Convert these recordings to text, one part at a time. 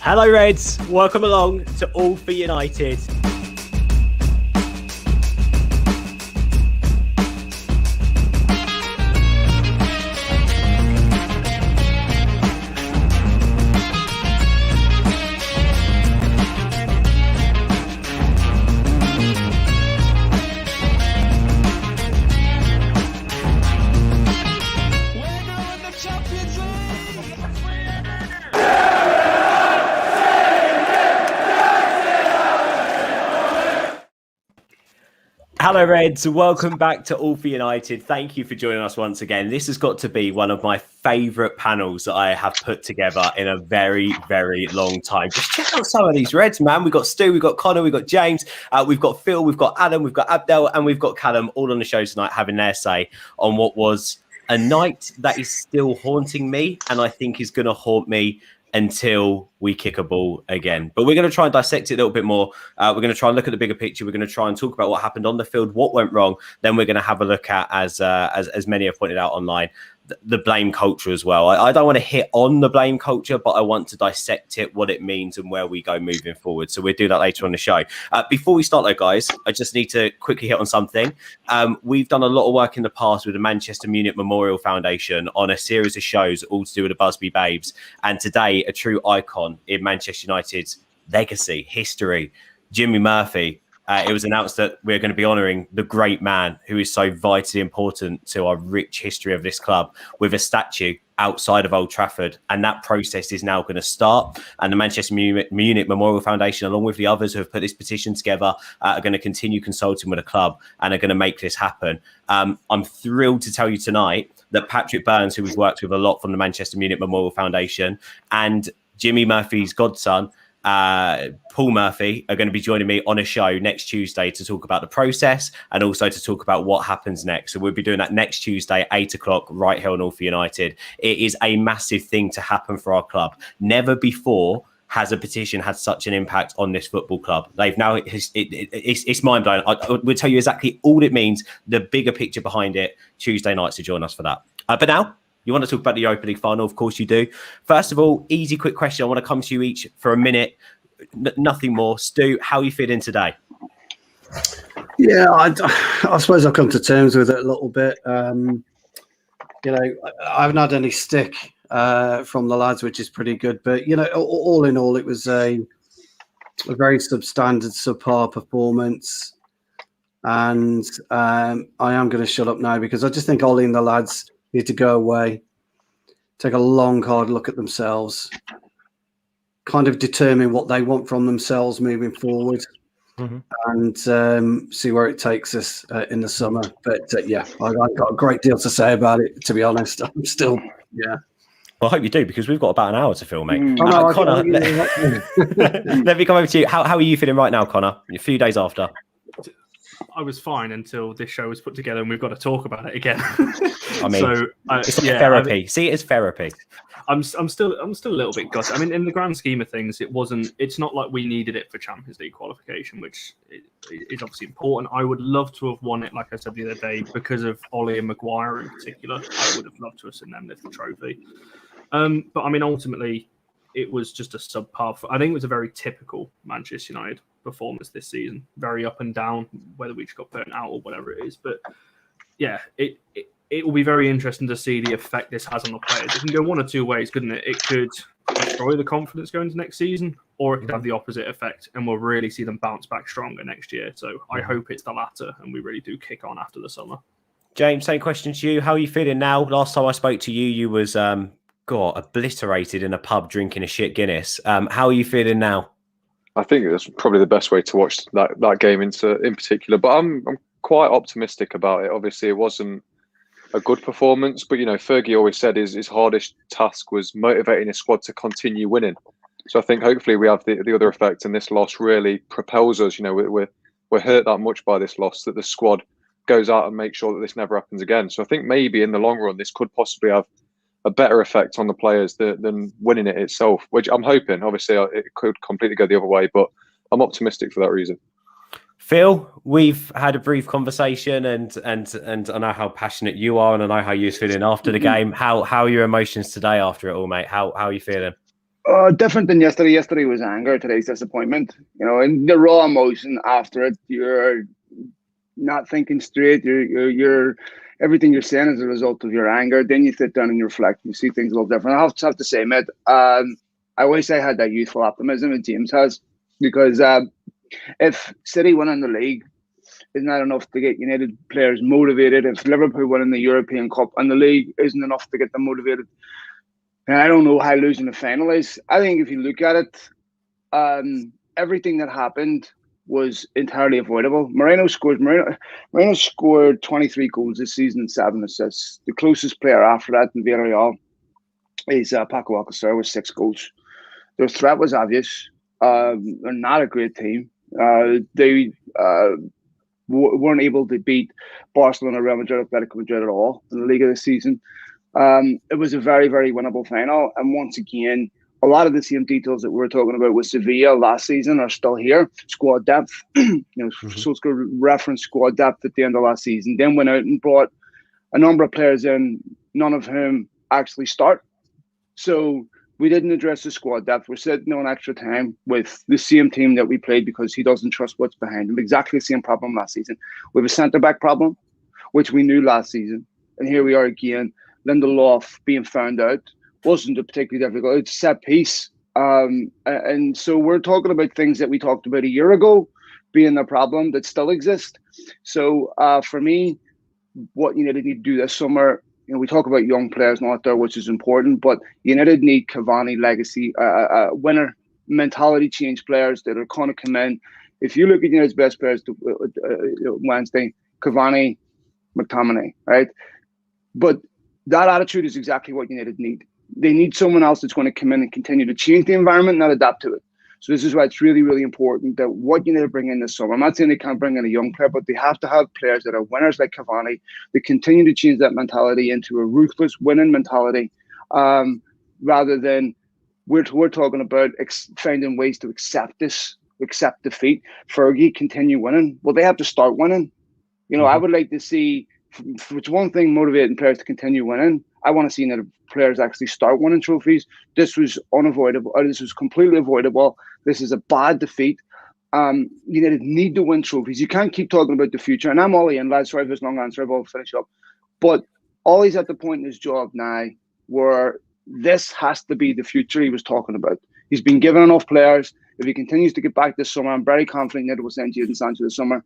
Hello Reds, welcome along to All for United. Hello Reds, welcome back to All for United. Thank you for joining us once again. This has got to be one of my favourite panels that I have put together in a very, very long time. Just check out some of these Reds, man. We've got Stu, we've got Connor, we've got James, we've got Phil, we've got Adam, we've got Abdel, and we've got Callum all on the show tonight having their say on what was a night that is still haunting me and I think is going to haunt me until we kick a ball again. But we're going to try and dissect it a little bit more. We're going to try and look at the bigger picture. We're going to try and talk about what happened on the field, what went wrong. Then we're going to have a look at, as many have pointed out online, the blame culture as well. I don't want to hit on the blame culture, but I want to dissect it, what it means and where we go moving forward. So we'll do that later on the show. Before we start though, guys, I just need to quickly hit on something. We've done a lot of work in the past with the Manchester Munich Memorial Foundation on a series of shows all to do with the Busby Babes. And today, a true icon in Manchester United's legacy, history, Jimmy Murphy. It was announced that we're going to be honouring the great man who is so vitally important to our rich history of this club with a statue outside of Old Trafford. And that process is now going to start. And the Manchester Munich Memorial Foundation, along with the others who have put this petition together, are going to continue consulting with the club and are going to make this happen. I'm thrilled to tell you tonight that Patrick Burns, who we've worked with a lot from the Manchester Munich Memorial Foundation, and Jimmy Murphy's godson, Paul Murphy, are going to be joining me on a show next Tuesday to talk about the process and also to talk about what happens next. So we'll be doing that next Tuesday, 8 o'clock, right here on All for United. It is a massive thing to happen for our club. Never before has a petition had such an impact on this football club. They've now, it's mind-blowing. I will tell you exactly all it means, the bigger picture behind it, Tuesday nights to join us for that. But now, you want to talk about the Europa League final? Of course you do. First of all, easy, quick question. I want to come to you each for a minute. Nothing more. Stu, how are you feeling today? Yeah, I suppose I've come to terms with it a little bit. I haven't had any stick from the lads, which is pretty good. But, all in all, it was a very substandard, subpar performance. And I am going to shut up now because I just think Ollie and the lads need to go away, take a long, hard look at themselves, kind of determine what they want from themselves moving forward, and see where it takes us in the summer. But I've got a great deal to say about it, to be honest. I'm still, Well, I hope you do, because we've got about an hour to film, mate. Connor, let me come over to you. How are you feeling right now, Connor? A few days after. I was fine until this show was put together and we've got to talk about it again. I mean, it's like therapy. See it as therapy. I'm still a little bit gutted. I mean, in the grand scheme of things, it's not like we needed it for Champions League qualification, which is obviously important. I would love to have won it, like I said the other day, because of Ollie and Maguire in particular. I would have loved to have seen them lift the trophy. But I mean, ultimately, it was just a subpar. I think it was a very typical Manchester United performance this season. Very up and down, whether we just got burnt out or whatever it is. But yeah, it will be very interesting to see the effect this has on the players. It can go one or two ways, couldn't it? It could destroy the confidence going into next season, or it could have the opposite effect and we'll really see them bounce back stronger next year. So I hope it's the latter and we really do kick on after the summer. James, same question to you. How are you feeling now? Last time I spoke to you, you was obliterated in a pub drinking a shit Guinness. How are you feeling now? I think that's probably the best way to watch that game in particular. But I'm quite optimistic about it. Obviously, it wasn't a good performance, but Fergie always said his hardest task was motivating his squad to continue winning. So I think hopefully we have the other effect, and this loss really propels us. We're hurt that much by this loss that the squad goes out and makes sure that this never happens again. So I think maybe in the long run, this could possibly have a better effect on the players than winning it itself, which I'm hoping. Obviously, it could completely go the other way, but I'm optimistic for that reason. Phil, we've had a brief conversation, and I know how passionate you are, and I know how you're feeling after the game. How are your emotions today after it all, mate? How are you feeling? Different than yesterday. Yesterday was anger. Today's disappointment. You know, and the raw emotion after it. You're not thinking straight. You're everything you're saying is a result of your anger. Then you sit down and you reflect. You see things a little different. I have to say, mate. I wish I had that youthful optimism that James has, because if City win the league is not enough to get United players motivated, if Liverpool win the European Cup and the league isn't enough to get them motivated, and I don't know how losing the final is. I think if you look at it, everything that happened was entirely avoidable. Moreno scored 23 goals this season and 7 assists. The closest player after that in Villarreal is Paco Alcacer with 6 goals. Their threat was obvious. They're not a great team. They weren't able to beat Barcelona, Real Madrid, Atletico Madrid at all in the Liga this season. It was a very, very winnable final. And once again, a lot of the same details that we were talking about with Sevilla last season are still here. Squad depth, Solskjaer referenced squad depth at the end of last season. Then went out and brought a number of players in, none of whom actually start. So we didn't address the squad depth. We're sitting on extra time with the same team that we played because he doesn't trust what's behind him. Exactly the same problem last season. We have a centre-back problem, which we knew last season. And here we are again. Lindelof being found out wasn't a particularly difficult. It's a set piece. And so we're talking about things that we talked about a year ago being a problem that still exist. So for me, what United need to do this summer, we talk about young players not there, which is important, but United need Cavani legacy, winner mentality change players that are going to come in. If you look at United's best players Wednesday, Cavani, McTominay, right? But that attitude is exactly what United need. They need someone else that's going to come in and continue to change the environment, not adapt to it. So this is why it's really, really important that what United bring in this summer. I'm not saying they can't bring in a young player, but they have to have players that are winners like Cavani that continue to change that mentality into a ruthless winning mentality, rather than we're talking about finding ways to accept defeat. Fergie continue winning. Well, they have to start winning. I would like to see. It's one thing motivating players to continue winning. I want to see that players actually start winning trophies. This was unavoidable. This was completely avoidable. This is a bad defeat. United need to win trophies. You can't keep talking about the future. And I'm all in, lads. Sorry for this long answer. I'll finish up. But Ollie's at the point in his job now where this has to be the future he was talking about. He's been given enough players. If he continues to get back this summer, I'm very confident that it will send Jadon Sancho this summer.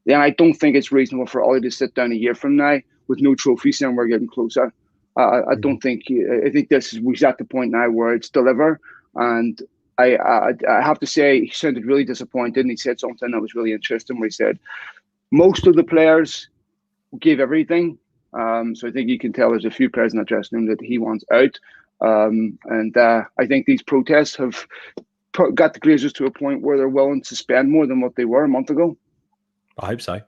Then I don't think it's reasonable for Ollie to sit down a year from now with no trophies and we're getting closer. I don't think. I think we're at the point now where it's deliver. And I have to say, he sounded really disappointed. And he said something that was really interesting, where he said most of the players gave everything. So I think you can tell there's a few players in the dressing room that he wants out. And I think these protests have got the Glazers to a point where they're willing to spend more than what they were a month ago. I hope so.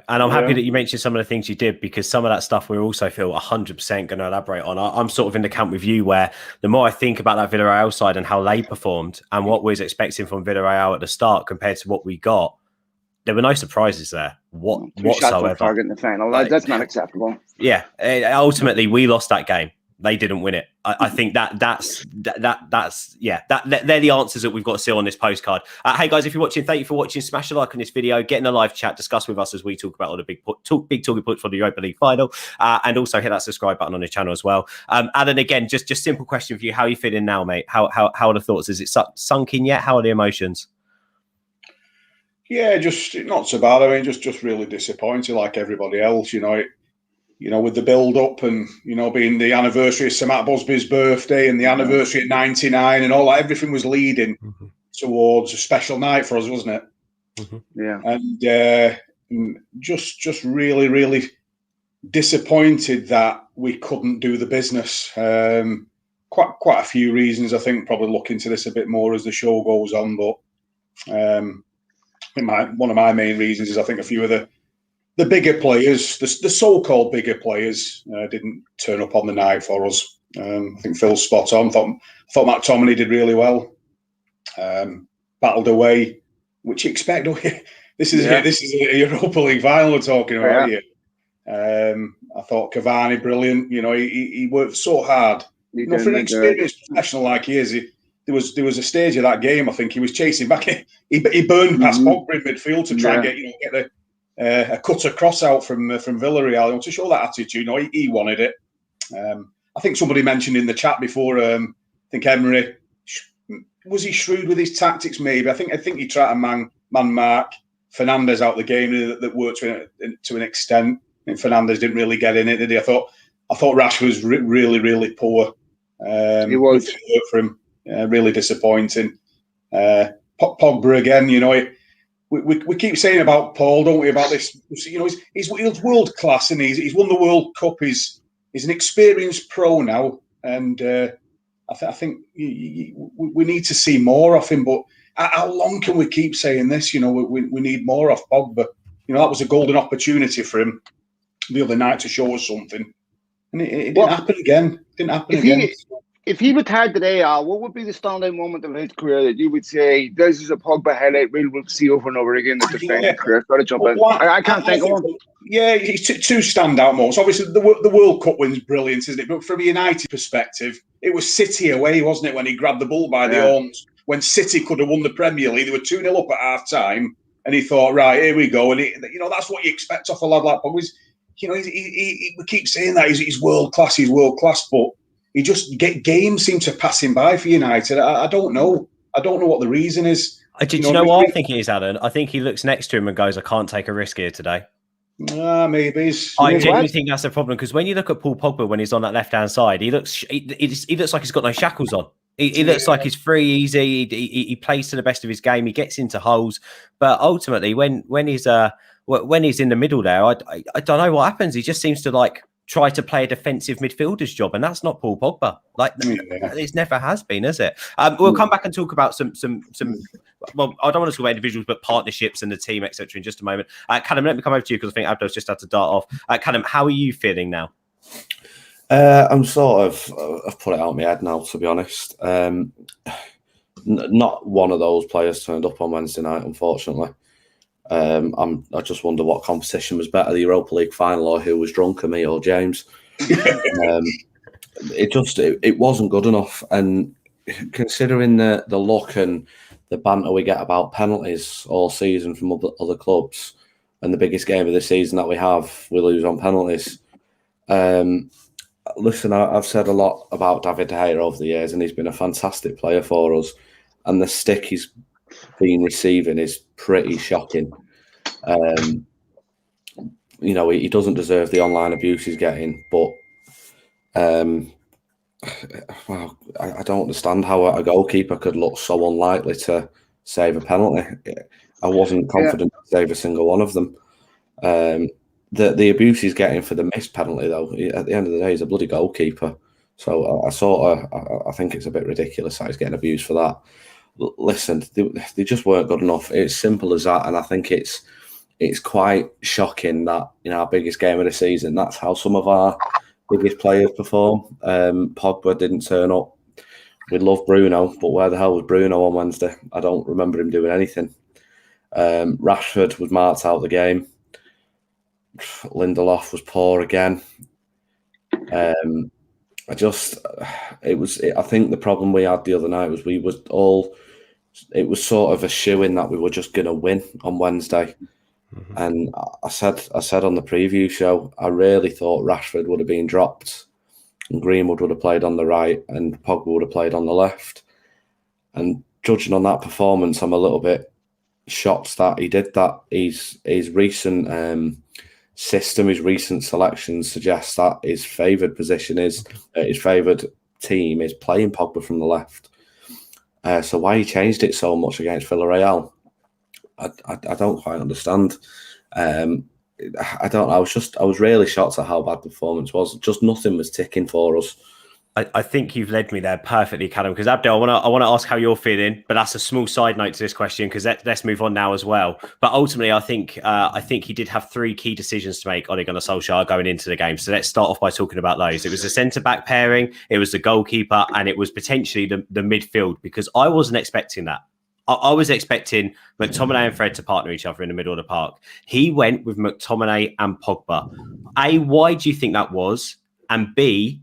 And I'm happy that you mentioned some of the things you did, because some of that stuff we also feel 100% going to elaborate on. I'm sort of in the camp with you, where the more I think about that Villarreal side and how they performed and what we was expecting from Villarreal at the start compared to what we got, there were no surprises there whatsoever. Target in the final. That's not acceptable. Yeah. Ultimately, we lost that game. They didn't win it. I think that's they're the answers that we've got to see on this postcard. Hey guys, if you're watching, thank you for watching. Smash a like on this video, get in the live chat, discuss with us as we talk about all the big talking points for the Europa League final, and also hit that subscribe button on the channel as well. Alan, again, just simple question for you: how are you feeling now, mate? How are the thoughts? Is it sunk in yet? How are the emotions? Yeah, just not so bad. I mean, just really disappointed, like everybody else. With the build-up and, being the anniversary of Sir Matt Busby's birthday and the anniversary at 99 and all that, everything was leading towards a special night for us, wasn't it? Yeah. And just really, really disappointed that we couldn't do the business. Quite a few reasons, I think, probably look into this a bit more as the show goes on. But I think one of my main reasons is I think a few of the bigger players, the so-called bigger players, didn't turn up on the night for us. I think Phil's spot on. Thought McTominay did really well. Battled away, which you expect. This is a Europa League final we're talking about here. I thought Cavani brilliant. He worked so hard For an experienced professional like he is, there was a stage of that game. I think he was chasing back. He burned past Pogba in midfield to try and get a cutter cross out from Villarreal to show that attitude. He wanted it. I think somebody mentioned in the chat before. I think Emery, was he shrewd with his tactics? Maybe. I think he tried to man mark Fernandes out the game that worked to an extent. And Fernandes didn't really get in it, did he? I thought Rashford was really, really poor. He was for him. Really disappointing. Pogba again. We keep saying about Paul, don't we? About this. He's world class, and he's won the World Cup. He's an experienced pro now, and I think we need to see more of him. But how long can we keep saying this? We need more of Pogba. That was a golden opportunity for him the other night to show us something, and it didn't happen again. If he retired today, what would be the standout moment of his career that you would say this is a Pogba highlight reel we'll see over and over again that defines his career? Got to jump in. I can't think of one. Yeah, it's two standout moments. Obviously, the World Cup win's brilliant, isn't it? But from a United perspective, it was City away, wasn't it, when he grabbed the bull by the horns? When City could have won the Premier League, they were 2-0 up at half time, and he thought, right, here we go. And that's what you expect off a lad like Pogba. We keep saying that he's world class, but he just games seem to pass him by for United. I don't know. I don't know what the reason is. Do you know what I think it is, Alan? I think he looks next to him and goes, I can't take a risk here today. Maybe. I genuinely think that's the problem, because when you look at Paul Pogba when he's on that left-hand side, he looks like he's got no shackles on. He looks like he's free, easy. He plays to the best of his game. He gets into holes, but ultimately, when he's in the middle there, I don't know what happens. He just seems to try to play a defensive midfielder's job, and that's not Paul Pogba. It never has been, is it? We'll come back and talk about some. Well, I don't want to talk about individuals, but partnerships and the team, etc. in just a moment. Callum, let me come over to you because I think Abdo's just had to dart off. Callum, how are you feeling now? I'm sort of, I've put it out of my head now, to be honest. Not one of those players turned up on Wednesday night, unfortunately. I just wonder what competition was better, the Europa League final, or who was drunker, me or James. It wasn't good enough. And considering the luck and the banter we get about penalties all season from other clubs, and the biggest game of the season that we lose on penalties. Listen, I've said a lot about David De Gea over the years, and he's been a fantastic player for us. And the stick he's been receiving is pretty shocking. He doesn't deserve the online abuse he's getting, but I don't understand how a goalkeeper could look so unlikely to save a penalty. I wasn't confident to save a single one of them. The abuse he's getting for the missed penalty, though, at the end of the day, he's a bloody goalkeeper. So I think it's a bit ridiculous that he's getting abused for that. Listen, they just weren't good enough. It's simple as that, and I think it's quite shocking that in our biggest game of the season, that's how some of our biggest players perform. Pogba didn't turn up. We love Bruno, but where the hell was Bruno on Wednesday? I don't remember him doing anything. Rashford was marked out of the game. Lindelof was poor again. I think the problem we had the other night was it was sort of a shoo-in that we were just going to win on Wednesday. Mm-hmm. And I said on the preview show, I really thought Rashford would have been dropped and Greenwood would have played on the right and Pogba would have played on the left. And judging on that performance, I'm a little bit shocked that he did that. His recent system, his recent selections suggest that his favoured position his favoured team is playing Pogba from the left. So why he changed it so much against Villarreal, I don't quite understand. I don't know. I was really shocked at how bad the performance was. Just nothing was ticking for us. I think you've led me there perfectly, Callum, because Abdel, I want to ask how you're feeling, but that's a small side note to this question because let's move on now as well. But ultimately, I think he did have three key decisions to make, Ole Gunnar Solskjaer, going into the game. So let's start off by talking about those. It was the centre-back pairing, it was the goalkeeper, and it was potentially the midfield, because I wasn't expecting that. I was expecting McTominay and Fred to partner each other in the middle of the park. He went with McTominay and Pogba. A, why do you think that was? And B,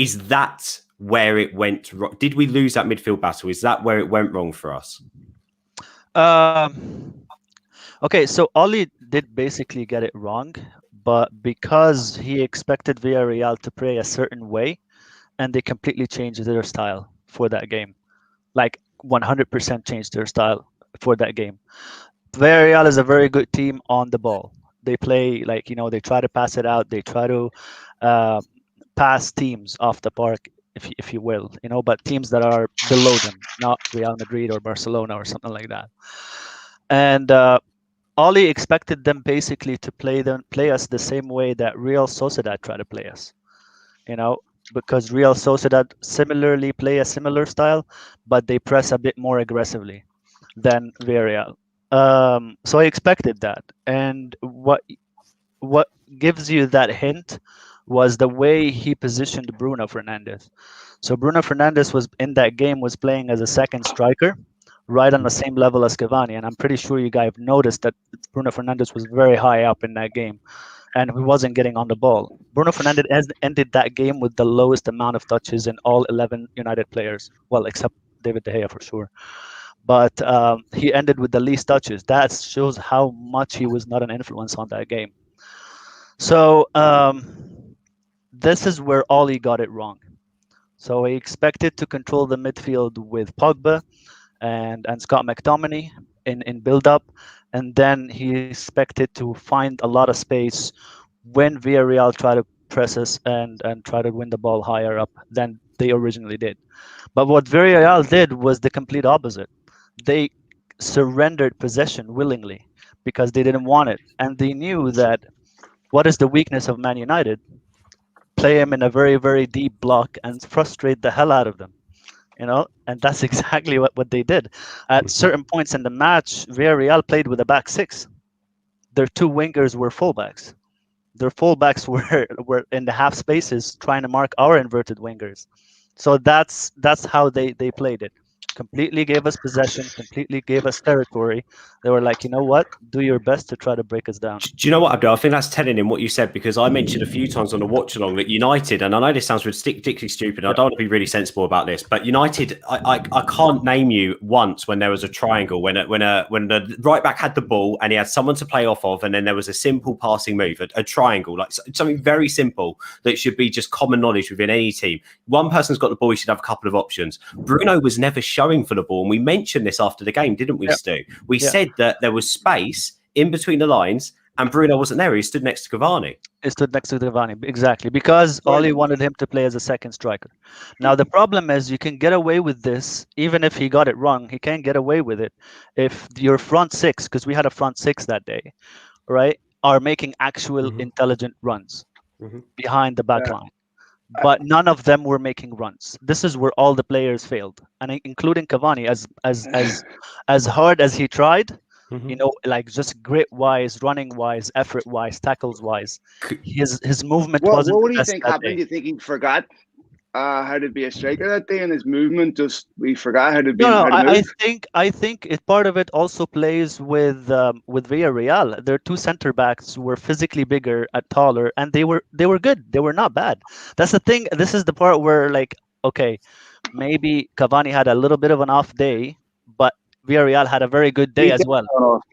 Is that where it went wrong? Did we lose that midfield battle? Is that where it went wrong for us? Okay, so Oli did basically get it wrong, but because he expected Villarreal to play a certain way, and they completely changed their style for that game, like 100% changed their style for that game. Villarreal is a very good team on the ball. They play like, they try to pass it out. They try to pass teams off the park, if you will, but teams that are below them, not Real Madrid or Barcelona or something like that. And Oli expected them basically to play us the same way that Real Sociedad try to play us, because Real Sociedad similarly play a similar style, but they press a bit more aggressively than Villarreal. So I expected that, and what gives you that hint was the way he positioned Bruno Fernandes. So Bruno Fernandes was in that game was playing as a second striker, right on the same level as Cavani, and I'm pretty sure you guys have noticed that Bruno Fernandes was very high up in that game, and he wasn't getting on the ball. Bruno Fernandes ended that game with the lowest amount of touches in all 11 United players, well, except David De Gea for sure. But he ended with the least touches. That shows how much he was not an influence on that game. So this is where Oli got it wrong. So he expected to control the midfield with Pogba and Scott McTominay in build-up, and then he expected to find a lot of space when Villarreal try to press us and try to win the ball higher up than they originally did. But what Villarreal did was the complete opposite. They surrendered possession willingly because they didn't want it, and they knew that what is the weakness of Man United? Play him in a very, very deep block and frustrate the hell out of them. And that's exactly what they did. At certain points in the match, Villarreal played with a back six. Their two wingers were fullbacks. Their fullbacks were in the half spaces trying to mark our inverted wingers. So that's how they played it. Completely gave us possession, completely gave us territory. They were like, you know what? Do your best to try to break us down. Do you know what, Abdul? I think that's telling him what you said, because I mentioned a few times on the watch along that United, and I know this sounds ridiculously stupid, I don't want to be really sensible about this, but United, I can't name you once when there was a triangle, when the right back had the ball and he had someone to play off of, and then there was a simple passing move, a triangle, like something very simple that should be just common knowledge within any team. One person's got the ball, he should have a couple of options. Bruno was never showing for the ball, and we mentioned this after the game, didn't we, Stu? We said that there was space in between the lines, and Bruno wasn't there. He stood next to Cavani. He stood next to Cavani, exactly, because Oli wanted him to play as a second striker. Now, the problem is you can get away with this, even if he got it wrong, he can't get away with it if your front six, because we had a front six that day, right, are making actual intelligent runs behind the back line. But none of them were making runs. This is where all the players failed, and including Cavani, as hard as he tried, like just grit-wise, running-wise, effort-wise, tackles-wise, his movement wasn't. What do you think happened? Do you think he forgot how to be a striker that day, and his movement we forgot how to be? No, I think part of it also plays with Villarreal. Their two center backs were physically bigger, taller, and they were good. They were not bad. That's the thing. This is the part where, like, okay, maybe Cavani had a little bit of an off day, but Villarreal had a very good day as well.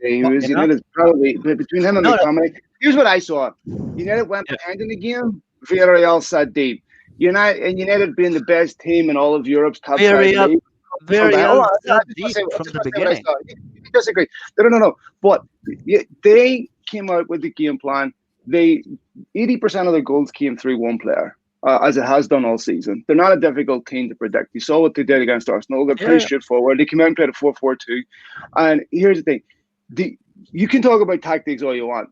He was United probably between him and McTominay. Here's what I saw: United went behind in the game. Villarreal sat deep. United being the best team in all of Europe's top five leagues. Villarreal deep from the beginning. You disagree? No. But they came out with the game plan. 80% of their goals came through one player, as it has done all season. They're not a difficult team to predict. You saw what they did against Arsenal. They're pretty straightforward. They came out and played a 4-4-2. And here's the thing: you can talk about tactics all you want.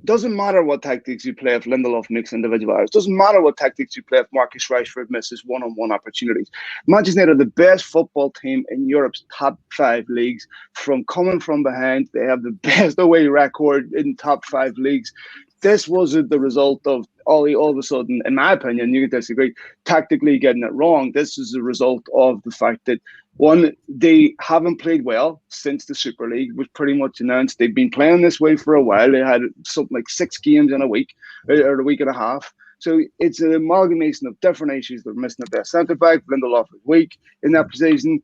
Doesn't matter what tactics you play if Lindelof makes individual errors. Doesn't matter what tactics you play if Marcus Rashford misses one-on-one opportunities. Manchester United are the best football team in Europe's top 5 leagues. From coming from behind, they have the best away record in top 5 leagues. This wasn't the result of Oli all of a sudden, in my opinion, you could disagree, tactically getting it wrong. This is a result of the fact that, one, they haven't played well since the Super League was pretty much announced. They've been playing this way for a while. They had something like 6 games in a week or a week and a half. So it's an amalgamation of different issues. They're missing their best centre back. Lindelof is weak in that position.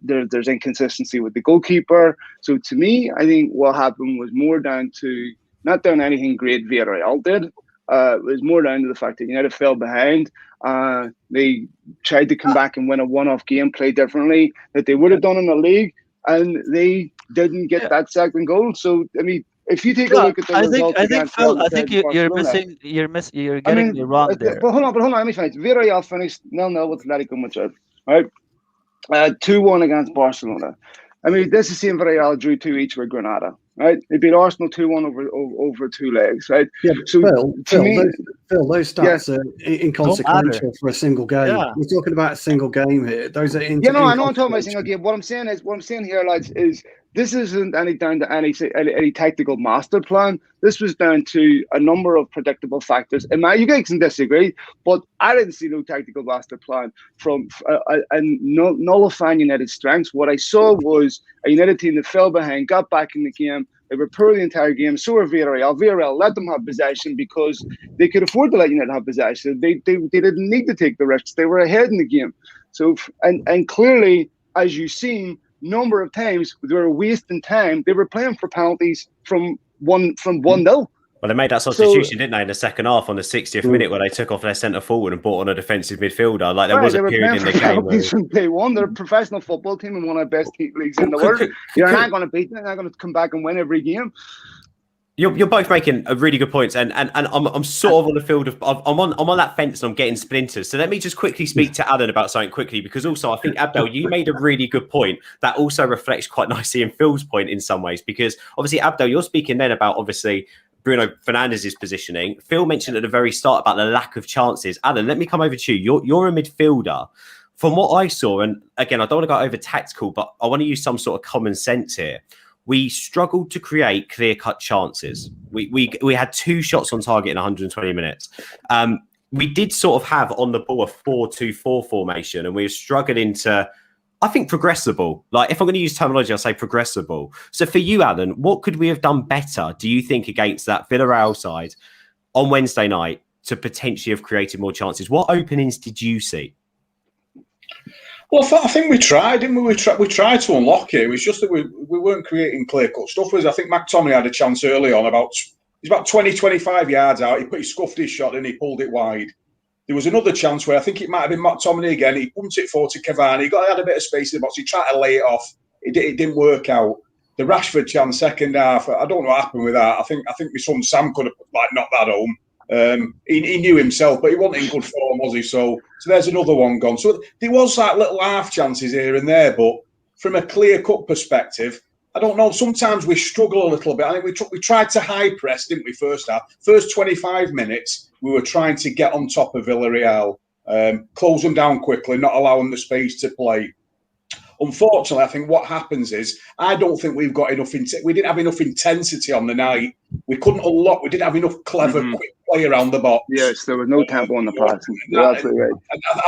There's inconsistency with the goalkeeper. So to me, I think what happened was more down to not down anything great Villarreal did. It was more down to the fact that United fell behind. They tried to come back and win a one-off game, play differently that they would have done in the league, and they didn't get that second goal. So I mean, if you take a look at the results, I think Phil, I think you're getting me wrong there. But hold on, let me finish. Villarreal finished 0-0 with Atletico Madrid, right? 2-1 against Barcelona. I mean, this is the same Villarreal drew 2 each with Granada, right? They beat Arsenal 2-1 over 2 legs, right? Yeah, so Phil, those stats are inconsequential for a single game. Yeah. We're talking about a single game here. Those are I know I'm talking about a single game. What I'm saying here, lads, is this isn't down to any tactical master plan. This was down to a number of predictable factors. And you guys can disagree, but I didn't see no tactical master plan from nullifying United's strengths. What I saw was a United team that fell behind, got back in the game. They were poor the entire game. So were Villarreal. Villarreal let them have possession because they could afford to let United have possession. They didn't need to take the risks. They were ahead in the game. So and clearly, as you've seen, number of times they were wasting time. They were playing for penalties from 1-0. Well, they made that substitution, didn't they, in the second half on the 60th minute, where they took off their centre forward and brought on a defensive midfielder. Like there was a period in the game where from day one, they're a professional football team and one of the best leagues in the world. You're not going to beat them. They're not going to come back and win every game. You're both making a really good points, and I'm sort of on the field of I'm on that fence and I'm getting splinters. So let me just quickly speak to Alan about something quickly, because also I think, Abdel, you made a really good point that also reflects quite nicely in Phil's point in some ways, because obviously, Abdel, you're speaking then about obviously Bruno Fernandes's positioning. Phil mentioned at the very start about the lack of chances. Alan, let me come over to you. You're a midfielder. From what I saw, and again, I don't want to go over tactical, but I want to use some sort of common sense here. We struggled to create clear-cut chances. We had 2 shots on target in 120 minutes. We did sort of have on the ball a 4-2-4 formation, and we were struggling to, I think, progressible. Like, if I'm going to use terminology, I'll say progressible. So for you, Alan, what could we have done better, do you think, against that Villarreal side on Wednesday night to potentially have created more chances? What openings did you see? Well, I think we tried, didn't we? We tried to unlock it. It was just that we weren't creating clear-cut stuff. I think McTominay had a chance early on he's about 20, 25 yards out. He scuffed his shot and he pulled it wide. There was another chance where I think it might have been McTominay again. He pumped it forward to Cavani. He had a bit of space in the box. He tried to lay it off. It didn't work out. The Rashford chance, second half, I don't know what happened with that. I think my son Sam could have knocked that home. He knew himself, but he wasn't in good form, was he? So there's another one gone. So there was like little half chances here and there, but from a clear-cut perspective, I don't know. Sometimes we struggle a little bit. I think we tried to high press, didn't we? First 25 minutes, we were trying to get on top of Villarreal, close them down quickly, not allow them the space to play. Unfortunately, I think what happens is I don't think we've got enough. We didn't have enough intensity on the night. We couldn't unlock. We didn't have enough clever, quick play around the box. Yes, there was no tempo on the pass. You're absolutely right.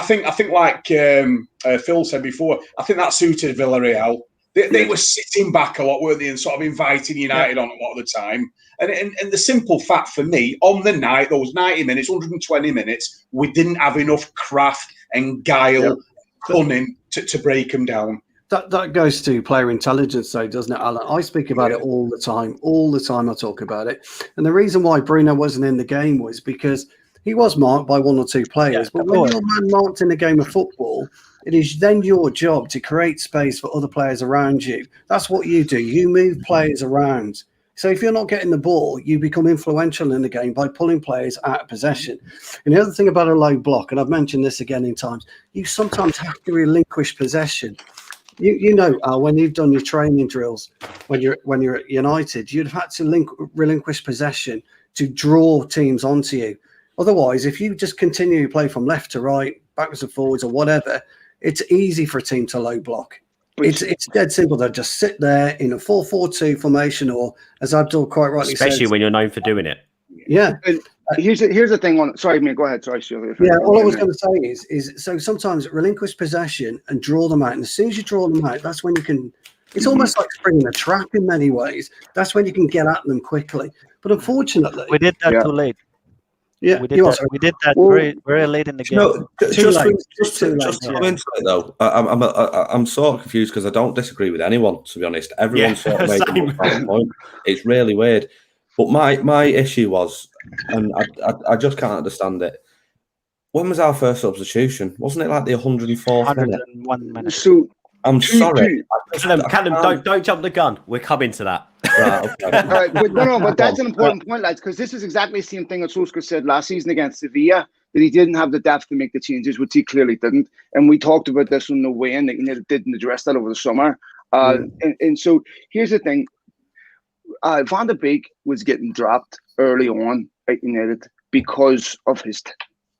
I think like Phil said before, I think that suited Villarreal. They were sitting back a lot, weren't they, and sort of inviting United on a lot of the time. And the simple fact for me, on the night, those 90 minutes, 120 minutes, we didn't have enough craft and guile, cunning to break them down. That goes to player intelligence, though, doesn't it, Alan? I speak about it all the time. All the time I talk about it. And the reason why Bruno wasn't in the game was because he was marked by 1 or 2 players. But when you're man marked in a game of football, it is then your job to create space for other players around you. That's what you do. You move players around. So if you're not getting the ball, you become influential in the game by pulling players out of possession. And the other thing about a low block, and I've mentioned this again in times, you sometimes have to relinquish possession. You know, when you've done your training drills, when you're at United, you'd have had to relinquish possession to draw teams onto you. Otherwise, if you just continue to play from left to right, backwards and forwards or whatever, it's easy for a team to low block. It's dead simple. They'll just sit there in a 4-4-2 formation, or as Abdul quite rightly said, especially when you're known for doing it. Yeah. And here's the thing on. Sorry, mate. Go ahead. Sorry, Shirley. Yeah. All I was going to say is so sometimes relinquish possession and draw them out. And as soon as you draw them out, that's when you can. It's almost like springing a trap in many ways. That's when you can get at them quickly. But unfortunately, we did that too late. Yeah, We did that very late in the game. No, just Too to late, come into it though, I'm sort of confused because I don't disagree with anyone, to be honest. Everyone's sort of making a valid point. It's really weird. But my issue was, and I just can't understand it. When was our first substitution? Wasn't it like the 104th minute? 101 minutes. So I'm sorry. Callum, don't jump the gun. We're coming to that. Right, okay. but that's an important point, lads, because this is exactly the same thing that Solskjaer said last season against Sevilla, that he didn't have the depth to make the changes, which he clearly didn't. And we talked about this on the way in, that United didn't address that over the summer. And so here's the thing. Van de Beek was getting dropped early on at United because of his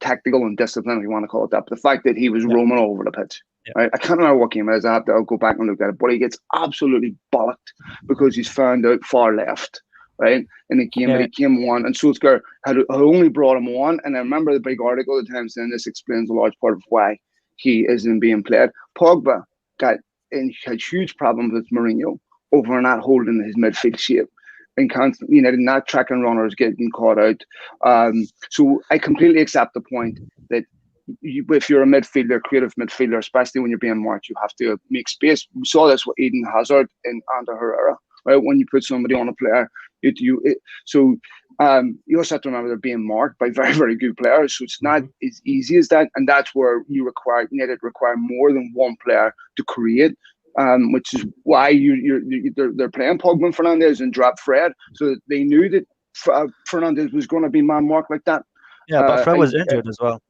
tactical and discipline, if you want to call it that. But the fact that he was roaming all over the pitch. Yeah. Right? I can't remember what game it is. I'll go back and look at it. But he gets absolutely bollocked because he's found out far left, right? In the game that he came on. And Solskjaer had only brought him on. And I remember the big article at the time saying this explains a large part of why he isn't being played. Pogba had huge problems with Mourinho over not holding his midfield shape. And constantly, not tracking runners, getting caught out. So I completely accept the point that if you're a midfielder, creative midfielder, especially when you're being marked, you have to make space. We saw this with Eden Hazard and Ander Herrera, right? When you put somebody on a player, you also have to remember they're being marked by very, very good players. So it's not as easy as that, and that's where United require more than one player to create. Which is why they're playing Pogba and Fernandes and drop Fred, so that they knew that Fernandes was going to be man marked like that. Yeah, but Fred was injured as well.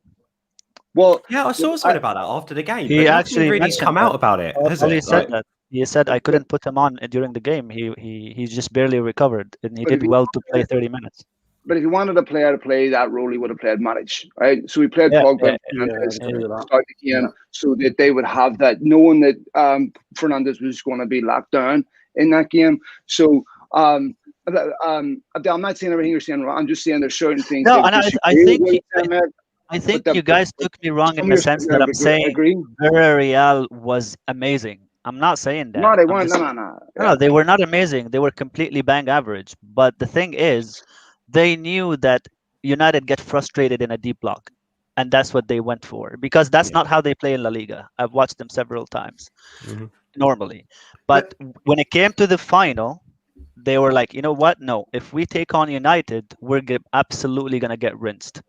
Well, yeah, I saw something about that after the game. He actually really come out about it. He said that. He said I couldn't put him on during the game. He just barely recovered, and he did well to play 30 minutes. But if he wanted a player to play that role, he would have played Matic, right? So he played Pogba to start the game, so that they would have that, knowing that Fernandes was going to be locked down in that game. So I'm not saying everything you're saying wrong. I'm just saying there's certain things. No, and I think you guys took me wrong in the sense that I'm saying Villarreal was amazing. I'm not saying that. No, they weren't. No, they were not amazing. They were completely bang average. But the thing is, they knew that United get frustrated in a deep block, and that's what they went for, because that's not how they play in La Liga. I've watched them several times normally. But when it came to the final, they were like, you know what? No, if we take on United, we're absolutely going to get rinsed.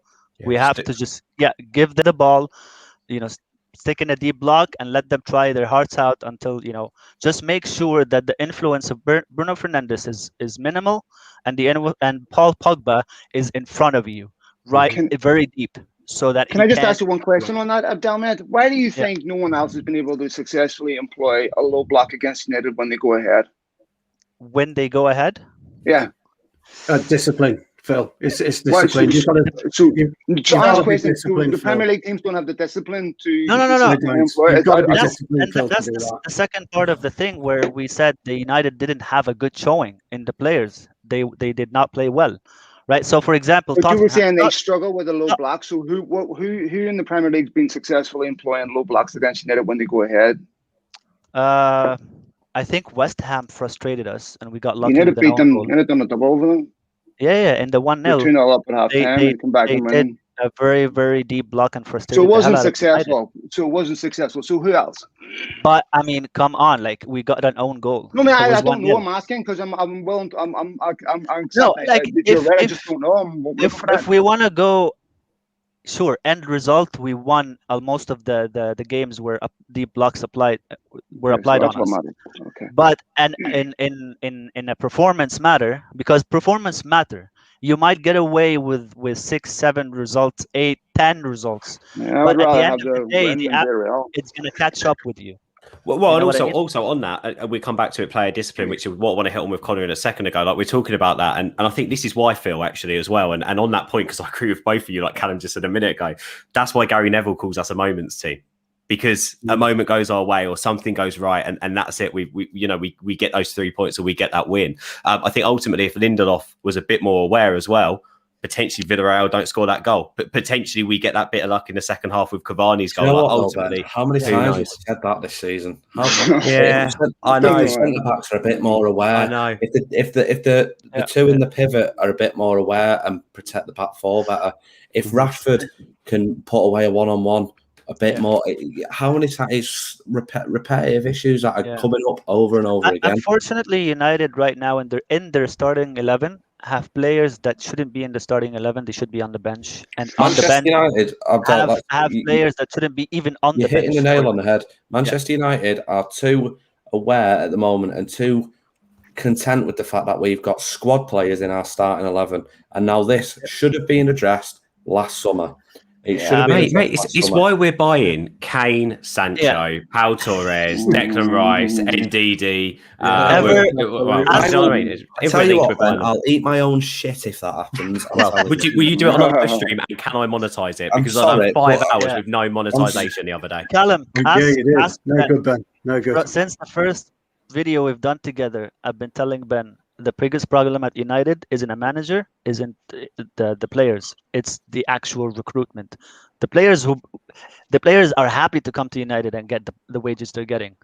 We have to just give them the ball, stick in a deep block and let them try their hearts out until, just make sure that the influence of Bruno Fernandes is minimal, and Paul Pogba is in front of you, very deep, so that. Can I just ask you one question on that, Abdelmed? Why do you think no one else has been able to successfully employ a low block against United when they go ahead? When they go ahead? Yeah. Discipline. Phil, it's discipline. The Premier League teams don't have the discipline to. No. That's the second part of the thing where we said the United didn't have a good showing in the players. They did not play well, right? So, for example, you were saying they struggle with a low block. So who in the Premier League's been successfully employing low blocks against United when they go ahead? I think West Ham frustrated us, and we got lucky. United beat them. United done a double over them. Yeah, in the 1-0. 2-0 up at half time and come back and win. A very, very deep block and frustrated. So it wasn't successful. So who else? But I mean, come on, we got an own goal. No, man, I don't know. I'm asking because I'm willing. I just don't know. If we want to go, sure. End result, we won most of the games where deep blocks were applied on us. Okay. But in a performance matter, because performance matter, you might get away with 6, 7 results, 8, 10 results. Yeah, but at the end of the day, it's going to catch up with you. Well, and also on that, we come back to it, player discipline, which is what I want to hit on with Connor in a second ago. Like we're talking about that, and I think this is why Phil actually as well. And on that point, because I agree with both of you, like Callum just said a minute ago, that's why Gary Neville calls us a moments team, because a moment goes our way or something goes right, and that's it. We get those 3 points or we get that win. I think ultimately, if Lindelof was a bit more aware as well, potentially Villarreal don't score that goal, but potentially we get that bit of luck in the second half with Cavani's goal. You know Like, what, ultimately, how many times have we said that this season? Yeah, I know. The centre backs are a bit more aware. I know. If the two in the pivot are a bit more aware and protect the back four better. If Rashford can put away a one-on-one a bit more, how many times it's repetitive issues that are coming up over and over again? Unfortunately, United right now in their starting 11 have players that shouldn't be in the starting 11. They should be on the bench, and Manchester on the bench United have players that shouldn't be even on the bench. You're hitting the nail on the head. Manchester United are too aware at the moment and too content with the fact that we've got squad players in our starting 11, and now this should have been addressed last summer. It should have been mate, it's why we're buying Kane, Sancho, Pau Torres, Declan Rice, NDD. I tell you what, Ben, I'll eat my own shit if that happens. Will you do it on a live stream, and can I monetize it? Because I've done 5 hours with no monetization the other day. Callum, ask no good, Ben. No good. Since the first video we've done together, I've been telling Ben the biggest problem at United isn't a manager, isn't the players. It's the actual recruitment. The players are happy to come to United and get the wages they're getting,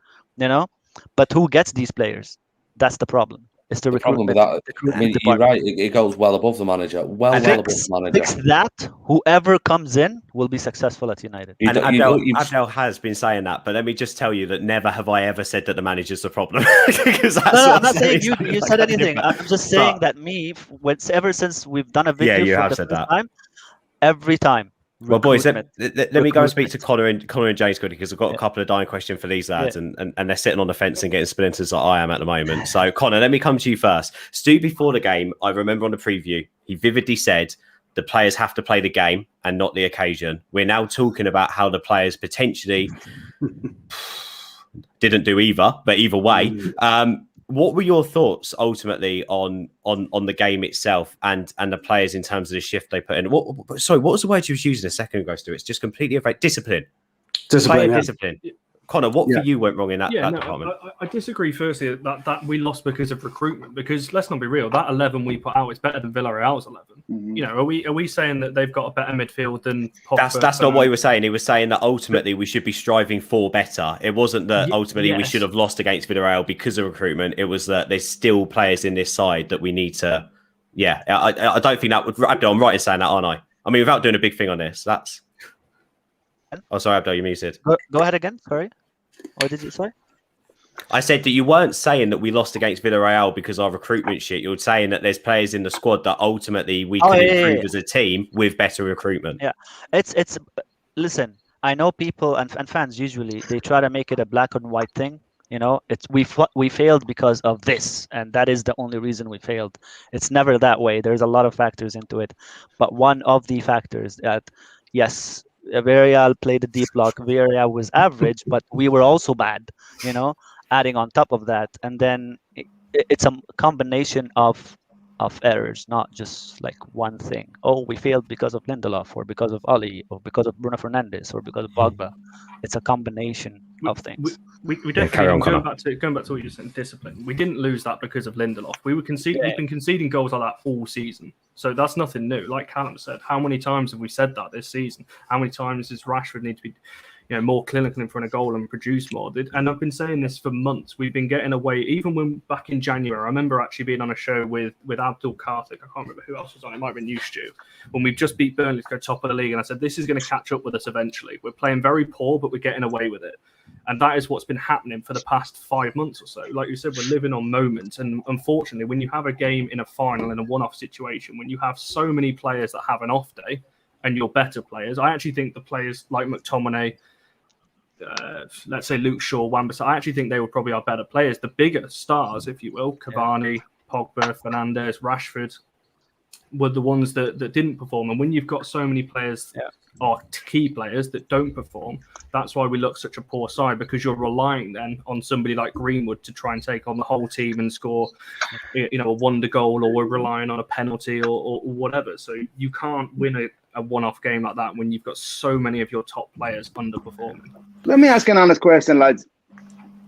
But who gets these players? That's the problem. It's the recruitment. You're right. It goes well above the manager. Well above the manager. Fix that. Whoever comes in will be successful at United. And Abdel has been saying that, but let me just tell you that never have I ever said that the manager's the problem. I'm not saying you said anything. I'm just saying that ever since we've done a video you for have the said first that. time, every time. Well, boys, let me go and speak to Connor and James quickly, because I've got a couple of dying questions for these lads, and they're sitting on the fence and getting splinters like I am at the moment. So, Connor, let me come to you first. Stu, before the game, I remember on the preview, he vividly said the players have to play the game and not the occasion. We're now talking about how the players potentially didn't do either, but either way. What were your thoughts ultimately on the game itself and the players in terms of the shift they put in? What was the word you was using a second ago, Stu? It's just completely about discipline. Discipline. Connor, what for you went wrong in that department? I disagree. Firstly, that we lost because of recruitment. Because let's not be real, that 11 we put out is better than Villarreal's 11. Are we saying that they've got a better midfield than Pogba? That's not what he was saying. He was saying that ultimately we should be striving for better. It wasn't that ultimately we should have lost against Villarreal because of recruitment. It was that there's still players in this side that we need to. Yeah, I don't think that would. Abdel, I'm right in saying that, aren't I? I mean, without doing a big thing on this, that's. Oh, sorry, Abdel, you muted. Go ahead again. Sorry. What did you say? I said that you weren't saying that we lost against Villarreal because our recruitment shit. You were saying that there's players in the squad that ultimately we can improve as a team with better recruitment. Yeah, it's. Listen, I know people and fans usually they try to make it a black and white thing. It's we failed because of this, and that is the only reason we failed. It's never that way. There's a lot of factors into it, but one of the factors that yes. Villarreal played the deep block. Villarreal was average, but we were also bad, adding on top of that. And then it's a combination of errors, not just like one thing. Oh, we failed because of Lindelof or because of Ali or because of Bruno Fernandes or because of Pogba. It's a combination of things. We definitely going back to what you said, discipline. We didn't lose that because of Lindelof. We've been conceding goals like that all season. So that's nothing new. Like Callum said, how many times have we said that this season? How many times does Rashford need to be more clinical in front of goal and produce more? And I've been saying this for months. We've been getting away, even when back in January, I remember actually being on a show with Abdul Karthik. I can't remember who else was on. It might have been you, Stu. When we've just beat Burnley to go top of the league. And I said, this is going to catch up with us eventually. We're playing very poor, but we're getting away with it. And that is what's been happening for the past 5 months or so. Like you said, we're living on moments. And unfortunately, when you have a game in a final in a one-off situation, when you have so many players that have an off day and you're better players, I actually think the players like McTominay, let's say Luke Shaw, Wan-Bissaka, I actually think they were probably our better players. The bigger stars, if you will, Cavani, Pogba, Fernandes, Rashford, were the ones that didn't perform. And when you've got so many players, or key players that don't perform, that's why we look such a poor side, because you're relying then on somebody like Greenwood to try and take on the whole team and score, a wonder goal, or we're relying on a penalty or whatever. So you can't win a one-off game like that when you've got so many of your top players underperforming. Let me ask an honest question, lads.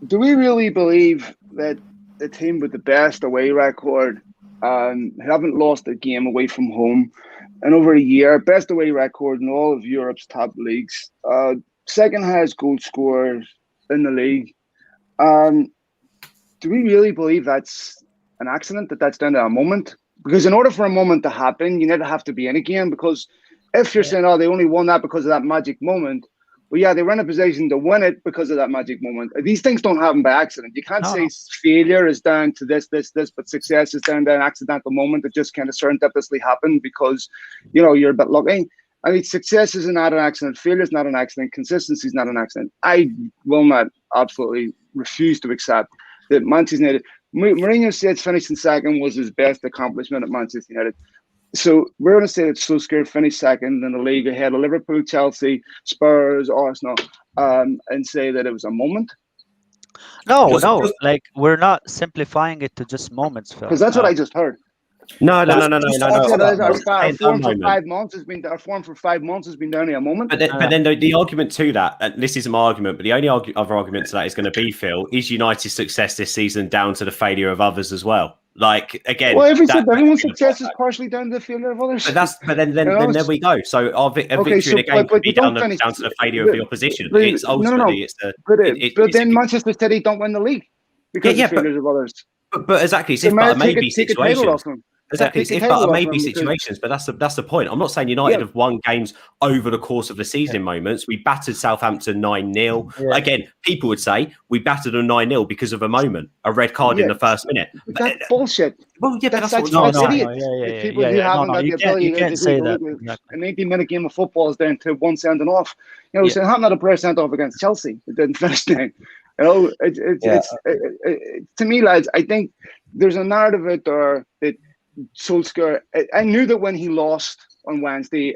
Do we really believe that the team with the best away record haven't lost a game away from home in over a year, best away record in all of Europe's top leagues, second highest goal scorer in the league. Do we really believe that's an accident, that's down to a moment? Because in order for a moment to happen, you never have to be in a game. Because if you're saying, oh, they only won that because of that magic moment, well, yeah, they were in a position to win it because of that magic moment. These things don't happen by accident. You can't say failure is down to this, but success is down to an accidental moment that just kind of serendipitously happened because, you're a bit lucky. I mean, success is not an accident. Failure is not an accident. Consistency is not an accident. I will not absolutely refuse to accept that Manchester United, Mourinho said finishing second was his best accomplishment at Manchester United. So we're going to say that Solskjaer finished second in the league ahead of Liverpool, Chelsea, Spurs, Arsenal, and say that it was a moment. No, like we're not simplifying it to just moments, Phil. Because that's what I just heard. No. Our form for 5 months has been down to a moment. But then the argument to that, and this isn't my argument, but the only other argument to that is going to be, Phil, is United's success this season down to the failure of others as well? Like, again, well, everyone's success is partially down to the failure of others. But then there we go. So a victory in a game could be down to the failure of the opposition. It's ultimately but then Manchester City don't win the league because of failures of others. But exactly, it's maybe situations. Exactly, it's maybe situations, but that's the point. I'm not saying United have won games over the course of the season moments. We battered Southampton 9-0. Yeah. Again, people would say we battered them 9-0 because of a moment, a red card in the first minute. That's bullshit. Well, yeah, that's idiots. People who haven't got the ability you can't say that. An 80-minute game of football is down to one sending off. Southampton had a player sent off against Chelsea. It didn't finish down. To me, lads, I think there's a narrative out there that Solskjaer, I knew that when he lost on Wednesday,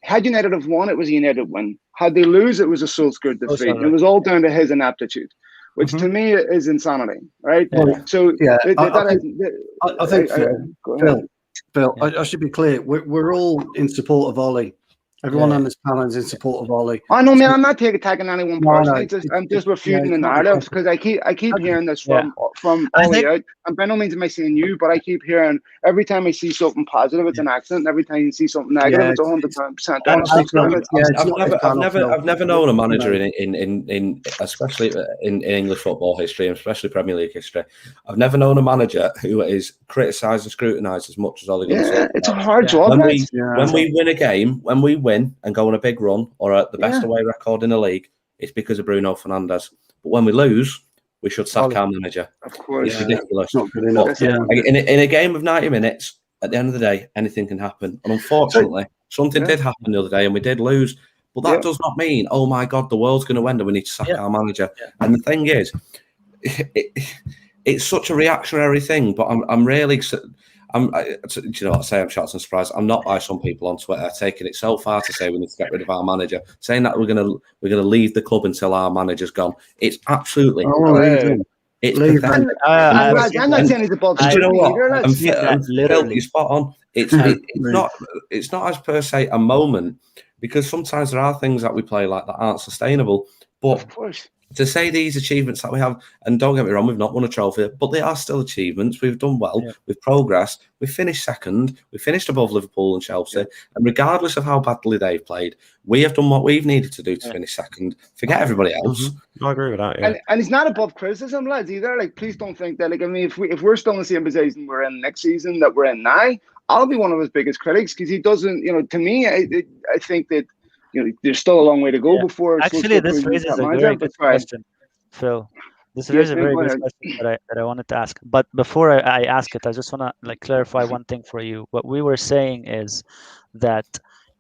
had United have won, it was a United win. Had they lose, it was a Solskjaer defeat. It was all down to his inaptitude, which to me is insanity, right? Yeah. So I think Phil, I should be clear. We're all in support of Ollie. Everyone on this panel is in support of Ollie. I know, man. I'm not attacking anyone personally. I'm just refuting the narrative because I keep hearing this from Ollie out. And by no means am I saying you, but I keep hearing every time I see something positive, it's an accident. Every time you see something negative, it's 100%. I've never known a manager in especially in English football history and especially Premier League history. I've never known a manager who is criticised and scrutinised as much as Ollie Gunnar. Yeah, it's a hard job. When we win a game, when we win and go on a big run or at the best away record in the league, it's because of Bruno Fernandes. But when we lose, we should sack our manager. Of course. It's ridiculous. It's not good enough. In a game of 90 minutes, at the end of the day, anything can happen. And unfortunately, something did happen the other day and we did lose. But that does not mean, oh my God, the world's going to end and we need to sack our manager. And the thing is, it's such a reactionary thing, but I'm really... you know what I say? I'm shocked and surprised. I'm not like some people on Twitter taking it so far to say we need to get rid of our manager, saying that we're gonna leave the club until our manager's gone. It's absolutely. It's pathetic. I'm not saying it's above. Do you know what? You're spot on. It's not as per se a moment because sometimes there are things that we play like that aren't sustainable. But of course. To say these achievements that we have, and don't get me wrong, we've not won a trophy, but they are still achievements. We've done well, we've progressed, we've finished second, we finished above Liverpool and Chelsea, and regardless of how badly they've played, we have done what we've needed to do to finish second. Forget everybody else. I agree with that. Yeah. And it's not above criticism, lads, either. Like, please don't think that. Like, I mean, if we're still in the same position we're in next season that we're in now, I'll be one of his biggest critics because he doesn't. To me, I think that. There's still a long way to go before. Actually, this raises a very good question, Phil. This is a very good question that I wanted to ask. But before I ask it, I just want to clarify one thing for you. What we were saying is that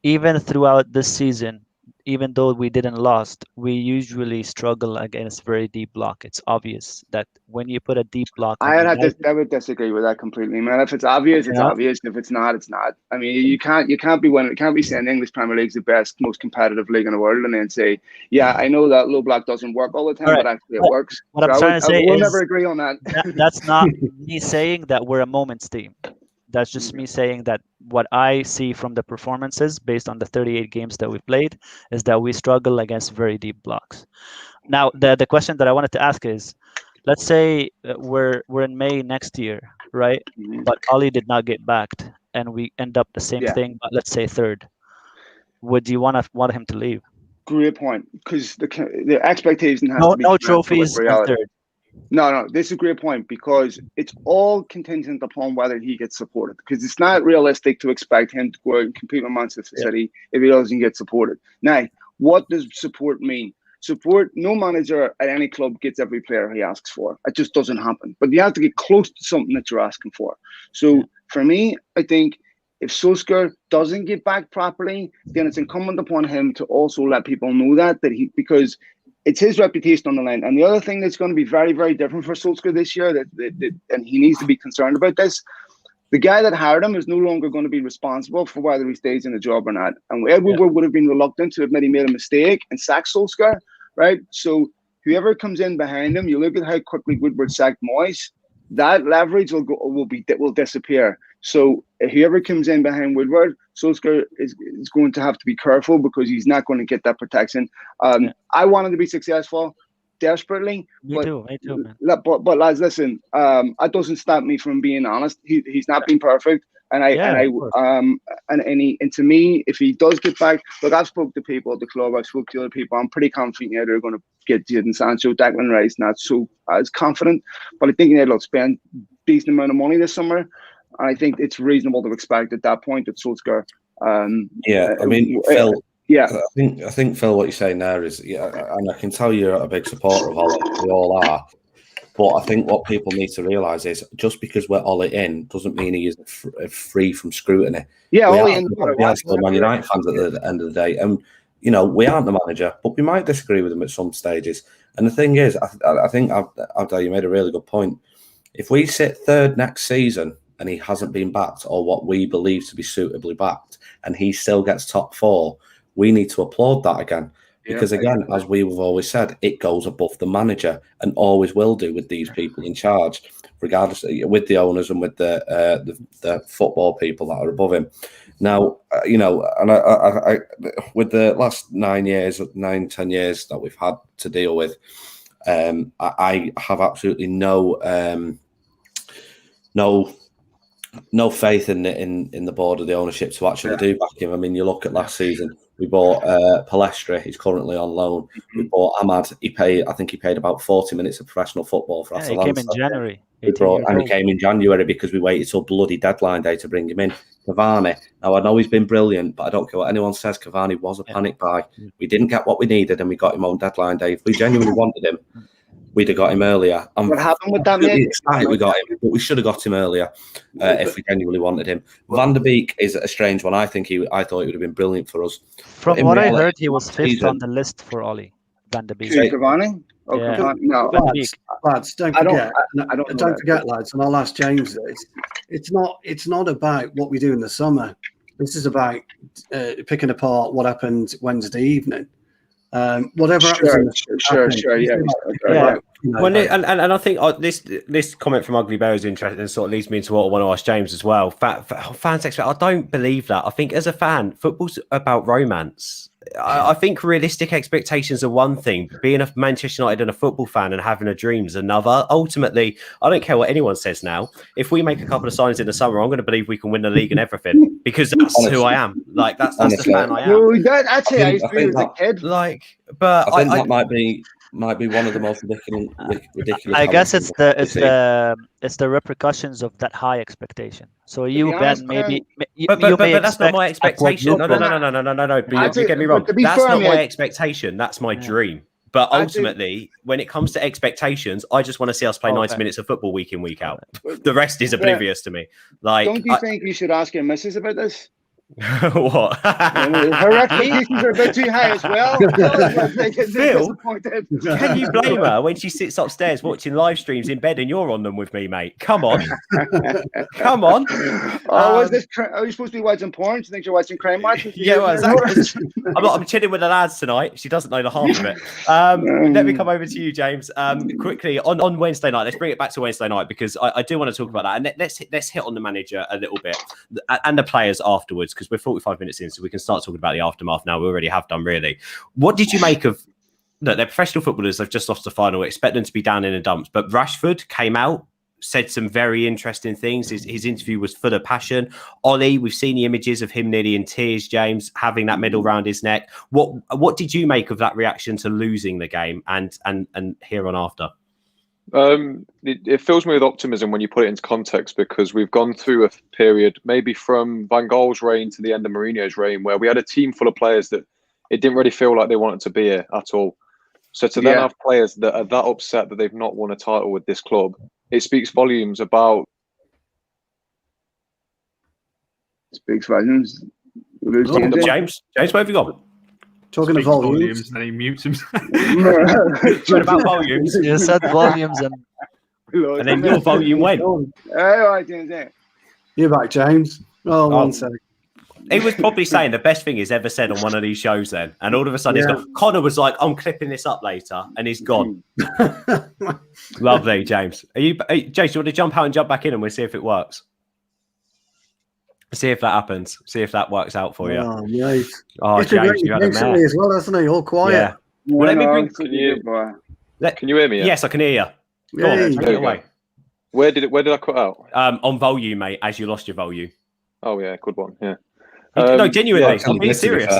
even throughout this season, even though we didn't lost, we usually struggle against very deep block. It's obvious that when you put a deep block, I would disagree with that completely, man. If it's obvious, it's obvious. If it's not, it's not. I mean, you can't be winning. You can't be saying the English Premier League's the best, most competitive league in the world, and then say, yeah, I know that low block doesn't work all the time, but actually it works. What I'm trying to say we'll is, never agree on that. That's not me saying that we're a moments team. That's just me saying that what I see from the performances based on the 38 games that we played is that we struggle against very deep blocks. Now, the question that I wanted to ask is, let's say we're in May next year, right? But Ollie did not get backed. and we end up the same Yeah. thing, but let's say third, would you want him to leave? Great point, because the expectation has No, to be no commensurate with trophies and reality. third. No, this is a great point, because it's all contingent upon whether he gets supported. Because it's not realistic to expect him to go out and compete with Manchester City if he doesn't get supported. Now, what does support mean? Support, no manager at any club gets every player he asks for. It just doesn't happen. But you have to get close to something that you're asking for. So for me, I think if Solskjaer doesn't get back properly, then it's incumbent upon him to also let people know that because it's his reputation on the line. And the other thing that's going to be very, very different for Solskjaer this year, and he needs to be concerned about this, the guy that hired him is no longer going to be responsible for whether he stays in the job or not. And Ed Woodward would have been reluctant to admit he made a mistake and sack Solskjaer, right? So whoever comes in behind him, you look at how quickly Woodward sacked Moyes, that leverage will disappear. So whoever comes in behind Woodward, Solskjaer is going to have to be careful, because he's not going to get that protection. I wanted to be successful desperately. Me too, man. But lads, listen, that doesn't stop me from being honest. He's not been perfect, and to me, if he does get back, look, I've spoke to people at the club, I've spoke to other people. I'm pretty confident they're going to get Jadon Sancho. Declan Rice, not so as confident, but I think they'll spend a decent amount of money this summer. And I think it's reasonable to expect at that point that Solskjaer. Phil. Yeah, I think Phil, what you're saying there is, and I can tell you're a big supporter of Ollie. We all are. But I think what people need to realise is, just because we're Ollie in doesn't mean he is free from scrutiny. Yeah, we are still Man United fans at the end of the day, and we aren't the manager, but we might disagree with him at some stages. And the thing is, I think Abdel, you made a really good point. If we sit third next season and he hasn't been backed, or what we believe to be suitably backed, and he still gets top four, we need to applaud that again. Because again, as we've always said, it goes above the manager, and always will do with these people in charge, regardless, with the owners and with the football people that are above him. Now, and I with the last 10 years that we've had to deal with, I have absolutely no faith in the board of the ownership to actually do back him. I mean, you look at last season, we bought Palestra, he's currently on loan. We bought Ahmad, he paid about 40 minutes of professional football for Atalanta. He came in January. He came in January because we waited till bloody deadline day to bring him in. Cavani, now I know he's been brilliant, but I don't care what anyone says, Cavani was a panic buy. We didn't get what we needed, and we got him on deadline day. If we genuinely wanted him, we'd have got him earlier. What happened with that, mate? We got him, but we should have got him earlier if we genuinely wanted him. Van der Beek is a strange one. I thought he would have been brilliant for us. From what I heard, he was fifth on the list for Ollie. Van der Beek. Cavani? Oh, Yeah. Cavani? No. Lads, don't forget, lads, and I'll ask James this. It's not about what we do in the summer. This is about picking apart what happened Wednesday evening. Whatever happens. Sure, yeah. Well, and I think this comment from Ugly Bear is interesting, and sort of leads me into what I want to ask James as well. Fans expect. I don't believe that. I think as a fan, football's about romance. I think realistic expectations are one thing. Being a Manchester United and a football fan and having a dream is another. Ultimately, I don't care what anyone says now. If we make a couple of signings in the summer, I'm going to believe we can win the league and everything, because that's who I am. Like that's the fan I am. Well, that's how I used to be as a kid. Like, but I think that might be one of the most ridiculous. I guess it's the repercussions of that high expectation. So you, Ben, maybe but that's not my expectation. No. Don't get me wrong. That's not my expectation. That's my dream. But ultimately, when it comes to expectations, I just want to see us play 90 minutes of football week in, week out. The rest is oblivious to me. Like, don't you think you should ask your missus about this? What? Her expectations are a bit too high as well. Phil, can you blame her when she sits upstairs watching live streams in bed and you're on them with me, mate? Come on. Come on. Are you supposed to be watching porn? Do you think you're watching crime watches? Yeah, well, exactly. I'm chilling with the lads tonight. She doesn't know the half of it. Let me come over to you, James. Quickly, on Wednesday night, let's bring it back to Wednesday night, because I do want to talk about that. And let's hit on the manager a little bit and the players afterwards, because we're 45 minutes in, so we can start talking about the aftermath now. We already have done, really. What did you make of... Look, they're professional footballers. They've just lost the final. We expect them to be down in the dumps. But Rashford came out, said some very interesting things. His interview was full of passion. Ollie, we've seen the images of him nearly in tears, James, having that medal round his neck. What did you make of that reaction to losing the game and here on after? It fills me with optimism when you put it into context, because we've gone through a period, maybe from Van Gaal's reign to the end of Mourinho's reign, where we had a team full of players that it didn't really feel like they wanted to be here at all. So to then have players that are that upset that they've not won a title with this club, it speaks volumes about. Speaks volumes. James, where have you gone? Talking of volumes. And he mutes himself. Talking about volumes. You said volumes and then your volume went. You're back, James. Oh, one sec. He was probably saying the best thing he's ever said on one of these shows then. And all of a sudden he's gone. Connor was like, I'm clipping this up later. And he's gone. Lovely, James. James, do you want to jump out and jump back in and we'll see if it works? See if that happens. See if that works out for you. Oh, nice. Oh, James, you had a mess. As well, hasn't he? All quiet. Yeah. Well, let me bring. Can you hear me? Yeah? Yes, I can hear you. Go on, take it away. Where did I cut out? On volume, mate, as you lost your volume. Oh, yeah, good one. Yeah. No, genuinely, I'm being serious.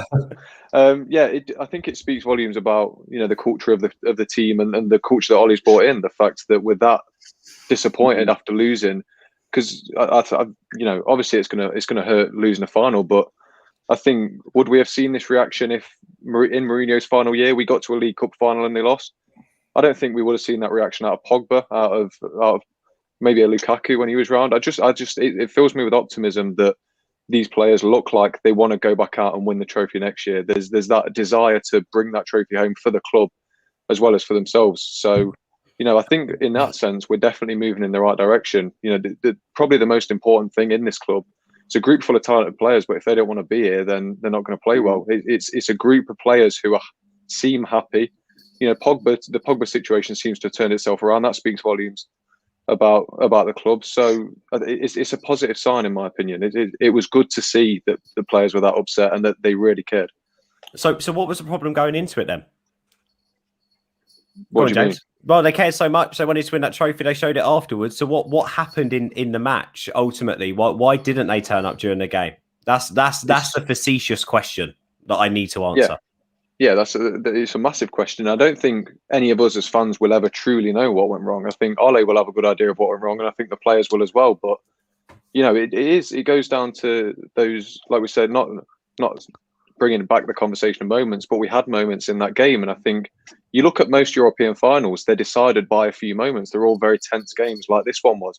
I think it speaks volumes about the culture of the team and the culture that Ollie's brought in. The fact that we're that disappointed after losing, because obviously it's gonna hurt losing a final, but I think would we have seen this reaction if in Mourinho's final year we got to a League Cup final and they lost? I don't think we would have seen that reaction out of Pogba, out of maybe a Lukaku when he was round. It fills me with optimism that these players look like they want to go back out and win the trophy next year. There's that desire to bring that trophy home for the club as well as for themselves. So, I think in that sense, we're definitely moving in the right direction. Probably the most important thing in this club, it's a group full of talented players, but if they don't want to be here, then they're not going to play well. It's a group of players who seem happy. The Pogba situation seems to have turned itself around. That speaks volumes about the club. So it's a positive sign, in my opinion. It was good to see that the players were that upset and that they really cared. So what was the problem going into it then? What do you mean? Well, they cared so much. They wanted to win that trophy. They showed it afterwards. So what happened in the match ultimately? Why didn't they turn up during the game? That's the facetious question that I need to answer. Yeah, it's a massive question. I don't think any of us as fans will ever truly know what went wrong. I think Ole will have a good idea of what went wrong, and I think the players will as well. But it goes down to those, like we said, not bringing back the conversation of moments, but we had moments in that game, and I think you look at most European finals, they're decided by a few moments. They're all very tense games, like this one was,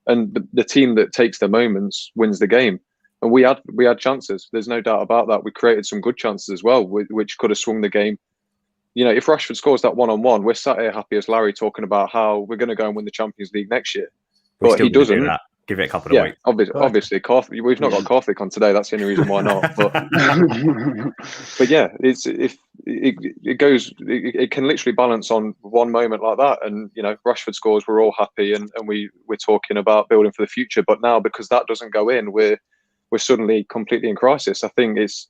and the team that takes the moments wins the game. And we had chances. There's no doubt about that. We created some good chances as well, which could have swung the game. If Rashford scores that 1-on-1, we're sat here happy as Larry talking about how we're going to go and win the Champions League next year. But he doesn't. Give it a couple of weeks. Obviously, we've not got Karthik on today. That's the only reason why not. But yeah, it can literally balance on one moment like that. And Rashford scores, we're all happy, and we're talking about building for the future. But now, because that doesn't go in, we're suddenly completely in crisis. I think it's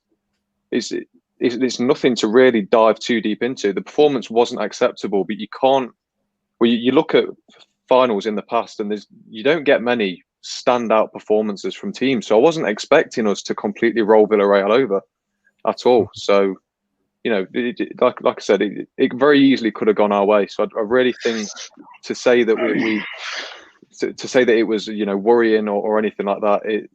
nothing to really dive too deep into. The performance wasn't acceptable, but you can't. Well, you look at finals in the past, and you don't get many standout performances from teams. So I wasn't expecting us to completely roll Villarreal over at all. So, like I said, it very easily could have gone our way. So I really think to say that to say that it was worrying or anything like that, it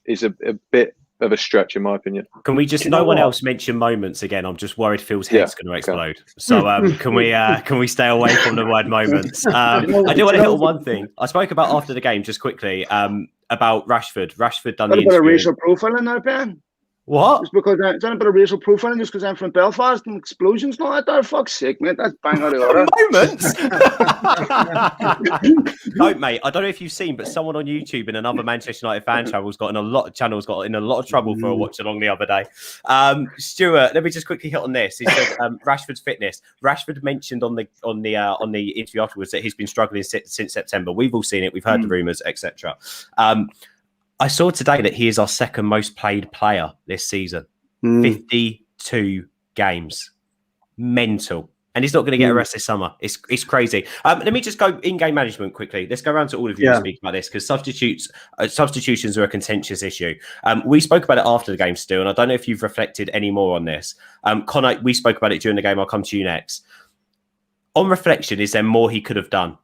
is a bit of a stretch in my opinion. Can we just no one else mention moments again? I'm just worried Phil's head's going to explode. So can we stay away from the word moments? I do want to hit on one thing. I spoke about after the game just quickly about Rashford. Rashford done the interview. A bit of racial profiling there, Ben. What? Just because it's a bit of racial profiling just because I'm from Belfast and explosions and all that there. Fuck's sake, mate. That's bang out of order. Moments. No, mate. I don't know if you've seen, but someone on YouTube in another Manchester United fan channel got in a lot of trouble for a watch along the other day. Stuart, let me just quickly hit on this. He said Rashford's fitness. Rashford mentioned on the interview afterwards that he's been struggling since September. We've all seen it. We've heard the rumours, etc. I saw today that he is our second most played player this season. 52 games. Mental. and he's not going to get a rest this summer. It's crazy. Let me just go in-game management quickly. Let's go around to all of you and speak about this, because substitutions are a contentious issue. We spoke about it after the game, Stu, and I don't know if you've reflected any more on this. Connor, we spoke about it during the game. I'll come to you next. On reflection, is there more he could have done?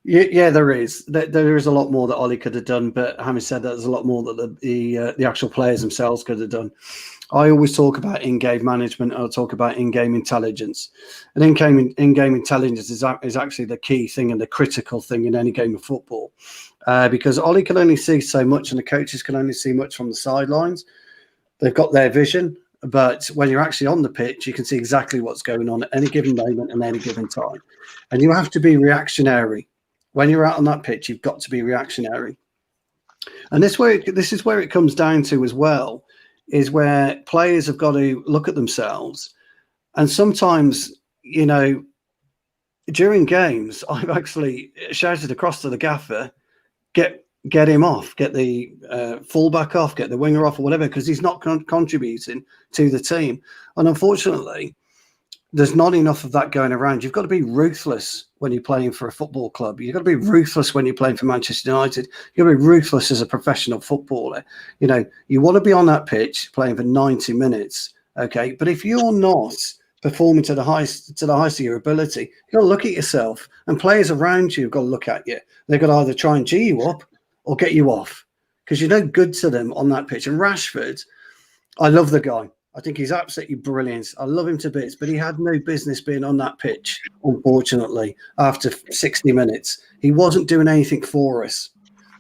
Yeah, there is. There is a lot more that Ollie could have done, but having said that, there's a lot more that the actual players themselves could have done. I always talk about in-game management. I'll talk about in-game intelligence, and in-game intelligence is actually the key thing and the critical thing in any game of football, because Ollie can only see so much, and the coaches can only see much from the sidelines. They've got their vision, but when you're actually on the pitch, you can see exactly what's going on at any given moment and any given time, and you have to be reactionary. When you're out on that pitch, you've got to be reactionary. And this is where it comes down to as well, is where players have got to look at themselves. And sometimes, during games, I've actually shouted across to the gaffer, get him off, get the fullback off, get the winger off or whatever, because he's not contributing to the team. And unfortunately, there's not enough of that going around. You've got to be ruthless when you're playing for a football club. You've got to be ruthless when you're playing for Manchester United. You've got to be ruthless as a professional footballer. You want to be on that pitch playing for 90 minutes, okay? But if you're not performing to the highest of your ability, you've got to look at yourself, and players around you have got to look at you. They've got to either try and G you up or get you off, because you're no good to them on that pitch. And Rashford, I love the guy. I think he's absolutely brilliant. I love him to bits, but he had no business being on that pitch, unfortunately, after 60 minutes. He wasn't doing anything for us.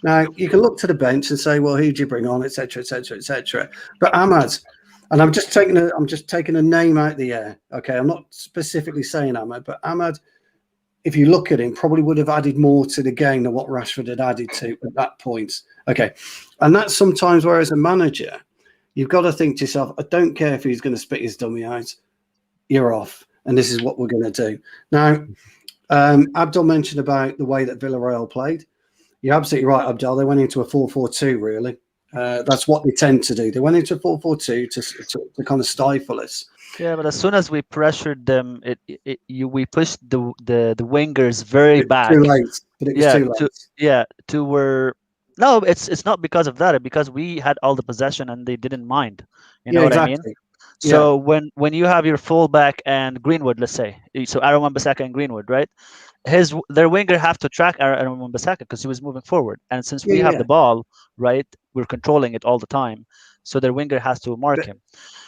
Now, you can look to the bench and say, well, who'd you bring on, et cetera, et cetera, et cetera. But Ahmad, and I'm just taking a name out the air, okay? I'm not specifically saying Ahmad, but Ahmad, if you look at him, probably would have added more to the game than what Rashford had added to at that point. Okay. And that's sometimes where, as a manager, you've got to think to yourself, I don't care if he's going to spit his dummy out, you're off. And this is what we're going to do. Now, Abdul mentioned about the way that Villarreal played. You're absolutely right, Abdul. They went into a 4-4-2, really. That's what they tend to do. They went into a 4-4-2 to kind of stifle us. Yeah, but as soon as we pressured them, we pushed the wingers very back. Too late. But it was too late. No, it's not because of that. It's because we had all the possession and they didn't mind. You know what I mean? So when you have your fullback and Greenwood, let's say, so Aaron Wan-Bissaka and Greenwood, right? Their winger have to track Aaron Wan-Bissaka because he was moving forward. And since we have the ball, right, we're controlling it all the time. So their winger has to mark him.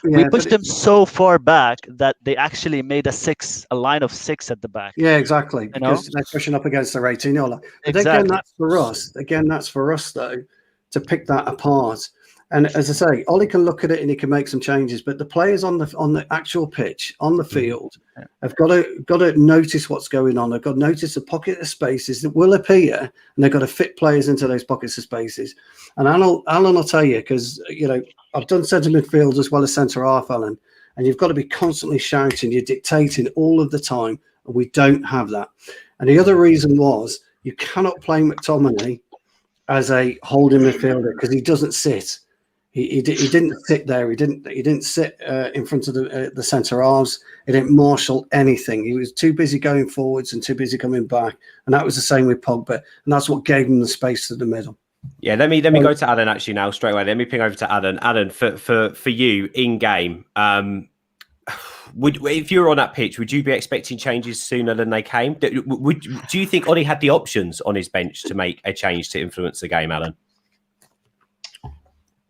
We pushed them so far back that they actually made a line of 6 at the back. Yeah, exactly. Because they're pushing up against their 18-year-old. Exactly. Again, that's for us. That's for us, though, to pick that apart. And as I say, Ollie can look at it and he can make some changes, but the players on the actual pitch, on the field, have got to notice what's going on. They've got to notice the pocket of spaces that will appear, and they've got to fit players into those pockets of spaces. And Alan will tell you, because I've done centre midfield as well as centre half, Alan, and you've got to be constantly shouting. You're dictating all of the time, and we don't have that. And the other reason was you cannot play McTominay as a holding midfielder because he doesn't sit. He didn't sit there. He didn't sit in front of the centre halves. He didn't marshal anything. He was too busy going forwards and too busy coming back. And that was the same with Pogba. And that's what gave him the space to the middle. Yeah, let me go to Alan actually now straight away. Let me ping over to Alan. Alan, for you in game, if you were on that pitch, would you be expecting changes sooner than they came? Do you think Ollie had the options on his bench to make a change to influence the game, Alan?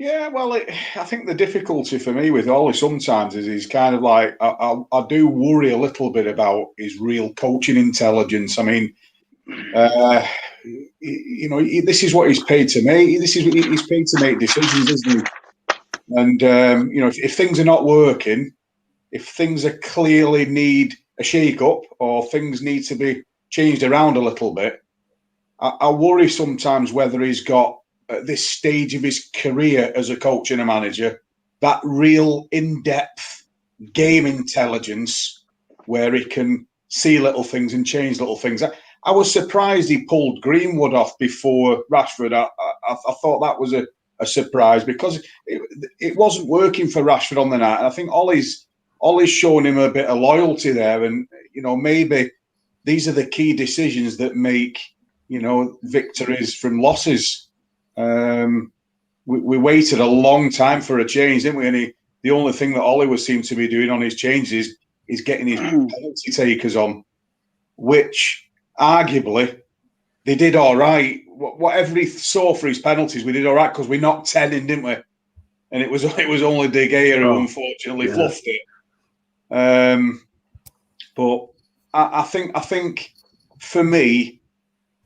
Yeah, well, I think the difficulty for me with Ollie sometimes is he's kind of like, I do worry a little bit about his real coaching intelligence. I mean, this is what he's paid to make. He's paid to make decisions, isn't he? And, if things are not working, if things are clearly need a shake-up or things need to be changed around a little bit, I worry sometimes whether he's got, at this stage of his career as a coach and a manager, that real in-depth game intelligence where he can see little things and change little things. I was surprised he pulled Greenwood off before Rashford. I thought that was a surprise because it wasn't working for Rashford on the night. And I think Ollie's Ollie's shown him a bit of loyalty there, and maybe these are the key decisions that make victories from losses. We waited a long time for a change, didn't we? And the only thing that Ollie seemed to be doing on his changes is getting his penalty takers on, which arguably they did all right. Whatever he saw for his penalties, we did all right because we knocked 10 in, didn't we? And it was only De Gea who unfortunately fluffed it. But I think for me,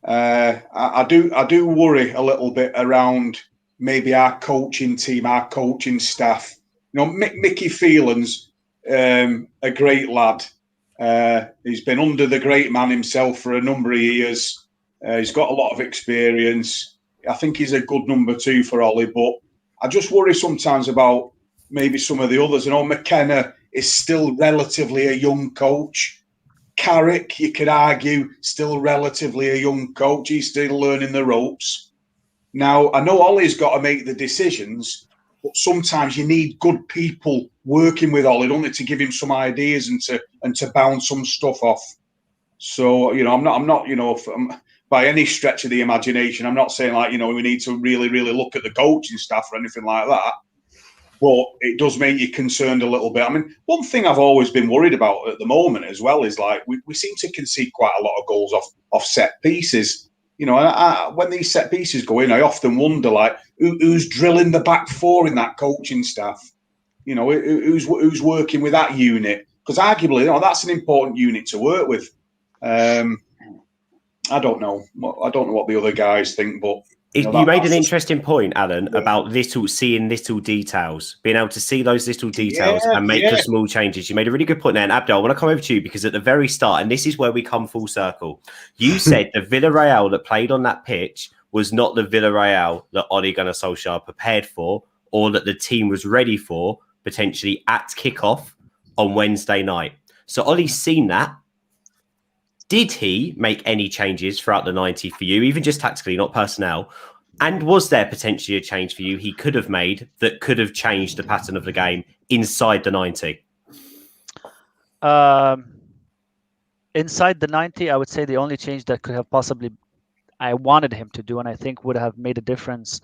I do worry a little bit around maybe our coaching team, our coaching staff. Mickey Phelan's a great lad. He's been under the great man himself for a number of years. He's got a lot of experience. I think he's a good number 2 for Ollie, but I just worry sometimes about maybe some of the others. McKenna is still relatively a young coach. Carrick, you could argue, still relatively a young coach. He's still learning the ropes. Now, I know Ollie's got to make the decisions, but sometimes you need good people working with Ollie, don't you, to give him some ideas and to bounce some stuff off. So, I'm not, by any stretch of the imagination, I'm not saying we need to really, really look at the coaching staff or anything like that. But it does make you concerned a little bit. I mean, one thing I've always been worried about at the moment as well is we seem to concede quite a lot of goals off set pieces. When these set pieces go in, I often wonder who's drilling the back four in that coaching staff. Who's working with that unit, because arguably that's an important unit to work with. I don't know what the other guys think, but you made an interesting point, Alan, about seeing little details, being able to see those little details and make the small changes. You made a really good point there. And Abdul, I want to come over to you because at the very start, and this is where we come full circle, you said the Villarreal that played on that pitch was not the Villarreal that Ole Gunnar Solskjaer prepared for or that the team was ready for potentially at kickoff on Wednesday night. So Ole's seen that. Did he make any changes throughout the 90 for you, even just tactically, not personnel? And was there potentially a change for you he could have made that could have changed the pattern of the game inside the 90? Inside the 90, I would say the only change that could have possibly I wanted him to do, and I think would have made a difference,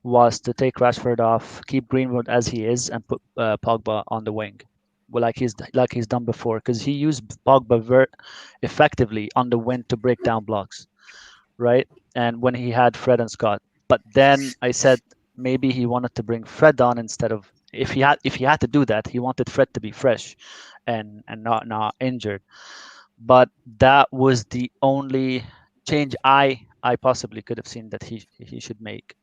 was to take Rashford off, keep Greenwood as he is, and put Pogba on the wing. Like he's done before, because he used Pogba very effectively on the wing to break down blocks, right? And when he had Fred and Scott, but then I said maybe he wanted to bring Fred on instead of if he had to do that, he wanted Fred to be fresh and not injured. But that was the only change I possibly could have seen that he should make.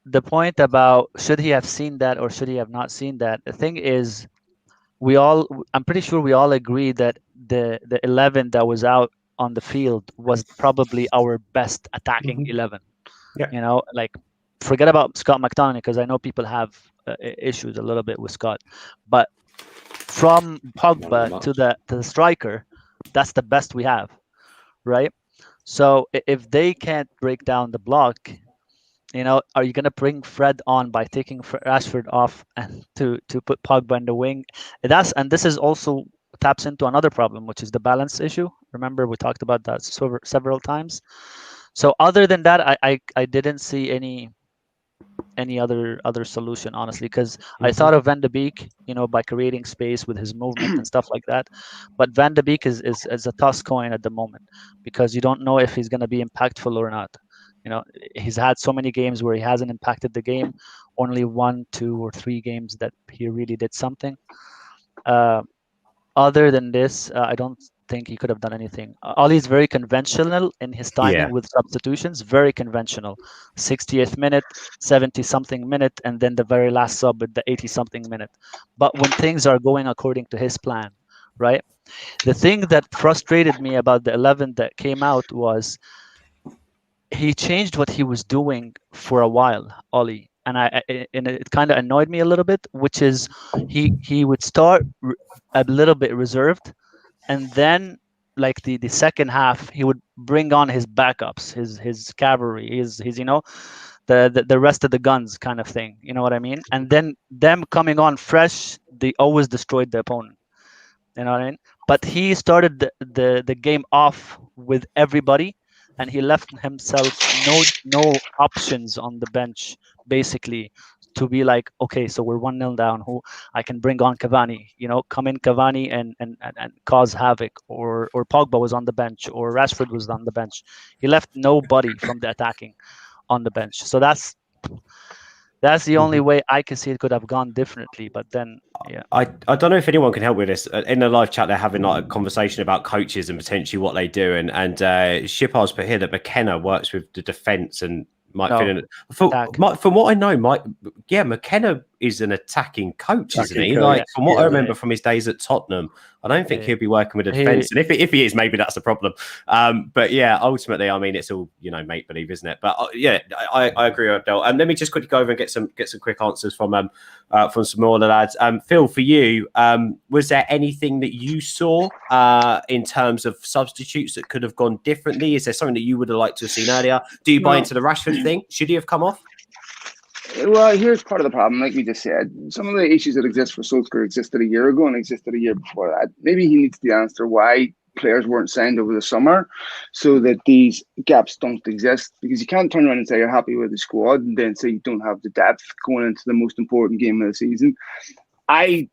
The point about should he have seen that or should he have not seen that, the thing is, I'm pretty sure we all agree that the 11 that was out on the field was probably our best attacking 11. Yeah. Forget about Scott McTominay, because I know people have issues a little bit with Scott, but from Pogba to the striker, that's the best we have, right? So if they can't break down the block, are you going to bring Fred on by taking Rashford off and to put Pogba in the wing? This is also taps into another problem, which is the balance issue. Remember, we talked about that several times. So other than that, I didn't see any other solution, honestly, because I thought of Van de Beek, by creating space with his movement and stuff like that. But Van de Beek is a toss coin at the moment, because you don't know if he's going to be impactful or not. He's had so many games where he hasn't impacted the game. Only 1, 2, or 3 games that he really did something. Other than this, I don't think he could have done anything. Ollie's very conventional in his timing with substitutions, very conventional. 60th minute, 70-something minute, and then the very last sub at the 80-something minute. But when things are going according to his plan, right? The thing that frustrated me about the 11 that came out was he changed what he was doing for a while, Ollie, and it kind of annoyed me a little bit, which is he would start a little bit reserved, and then the second half he would bring on his backups, his cavalry, his the rest of the guns kind of thing. You know what I mean? And then them coming on fresh, they always destroyed the opponent. You know what I mean? But he started the game off with everybody, and he left himself no options on the bench, basically, to be like, okay, so we're 1-0 down. Who I can bring on Cavani? You know, come in Cavani and cause havoc. Or Pogba was on the bench, or Rashford was on the bench. He left nobody from the attacking on the bench. So that's the only way I can see it could have gone differently. But then, yeah, I don't know if anyone can help with this. In the live chat, they're having like a conversation about coaches and potentially what they do. And Shipard's put here that McKenna works with the defence and might fit in. From what I know, McKenna is an attacking coach, isn't he? Like from what I remember from his days at Tottenham, I don't think he'll be working with the defence. And if he is, maybe that's the problem. But yeah, ultimately, I mean, it's all make believe, isn't it? But I agree with Abdel. And let me just quickly go over and get some quick answers from some more of the lads. Phil, for you, was there anything that you saw in terms of substitutes that could have gone differently? Is there something that you would have liked to have seen earlier? Do you buy into the Rashford thing? Should he have come off? Well, here's part of the problem. Like we just said, some of the issues that exist for Solskjaer existed a year ago and existed a year before that. Maybe he needs to answer why players weren't signed over the summer so that these gaps don't exist, because you can't turn around and say you're happy with the squad and then say you don't have the depth going into the most important game of the season. I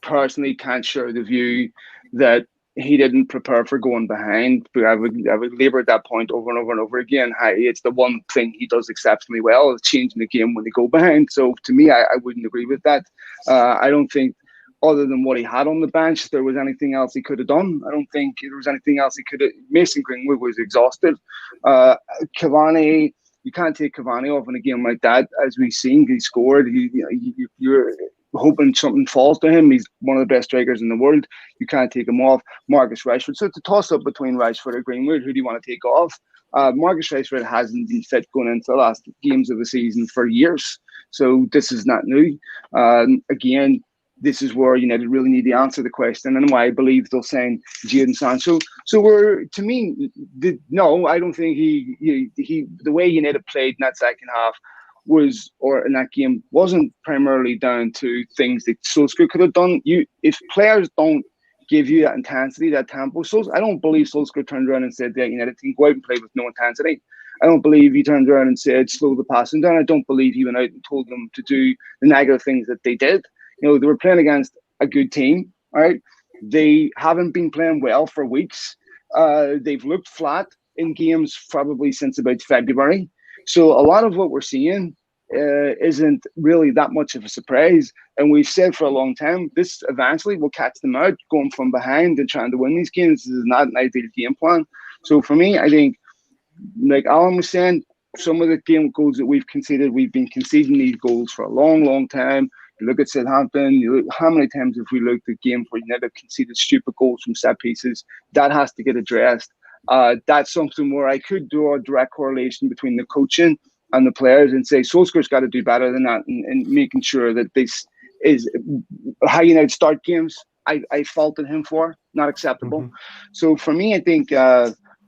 personally can't share the view that he didn't prepare for going behind, but I would labour at that point over and over and over again. It's the one thing he does exceptionally well, is changing the game when they go behind. So to me, I wouldn't agree with that. I don't think, other than what he had on the bench, there was anything else he could have done. I don't think there was anything else he could have. Mason Greenwood was exhausted. Cavani, you can't take Cavani off in a game like that. As we've seen, he scored. You're hoping something falls to him. He's one of the best strikers in the world. You can't take him off. Marcus Rashford. So it's a toss-up between Rashford and Greenwood. Who do you want to take off? Marcus Rashford hasn't been fit going into the last games of the season for years. So this is not new. Again, this is where United really need to answer the question, and why I believe they'll sign Jadon Sancho. So no, I don't think he the way United played in that second half in that game wasn't primarily down to things that Solskjaer could have done. If players don't give you that intensity, that tempo, I don't believe Solskjaer turned around and said that United team go out and play with no intensity. I don't believe he turned around and said slow the passing down. I don't believe he went out and told them to do the negative things that they did. They were playing against a good team. All right, they haven't been playing well for weeks. They've looked flat in games probably since about February. So a lot of what we're seeing isn't really that much of a surprise. And we've said for a long time, this eventually will catch them out, going from behind and trying to win these games. This is not an ideal game plan. So for me, I think, like Alan was saying, some of the game goals that we've conceded, we've been conceding these goals for a long, long time. You look at Southampton, how many times have we looked at games where United conceded stupid goals from set pieces? That has to get addressed. That's something where I could draw a direct correlation between the coaching and the players and say Solskjaer's got to do better than that, and making sure that this is how United start games. I faulted him for, not acceptable. Mm-hmm. So for me, I think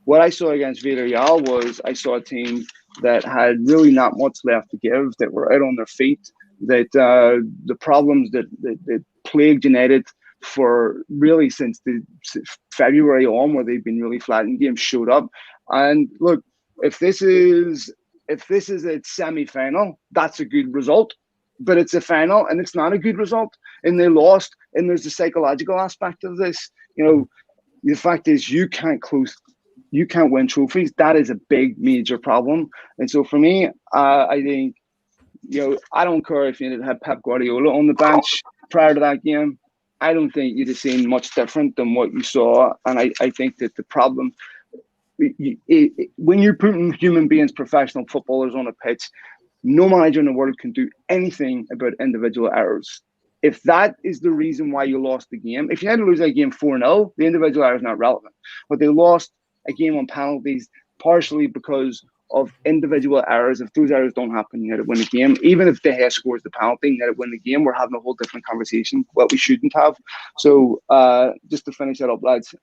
what I saw against Villarreal was I saw a team that had really not much left to give, that were out on their feet, that the problems that plagued United for really since the February on, where they've been really flat in games, showed up. And look, if this is a semi-final, that's a good result. But it's a final and it's not a good result, and they lost. And there's the psychological aspect of this. The fact is you can't win trophies. That is a big, major problem. And so for me, I think, I don't care if you had Pep Guardiola on the bench prior to that game. I don't think you'd have seen much different than what you saw. And I think that the problem, when you're putting human beings, professional footballers on a pitch, no manager in the world can do anything about individual errors. If that is the reason why you lost the game, if you had to lose that game 4-0, the individual error is not relevant. But they lost a game on penalties partially because of individual errors. If those errors don't happen, United win the game. Even if De Gea scores the penalty, United win the game. We're having a whole different conversation, what we shouldn't have. So just to finish that up, lads.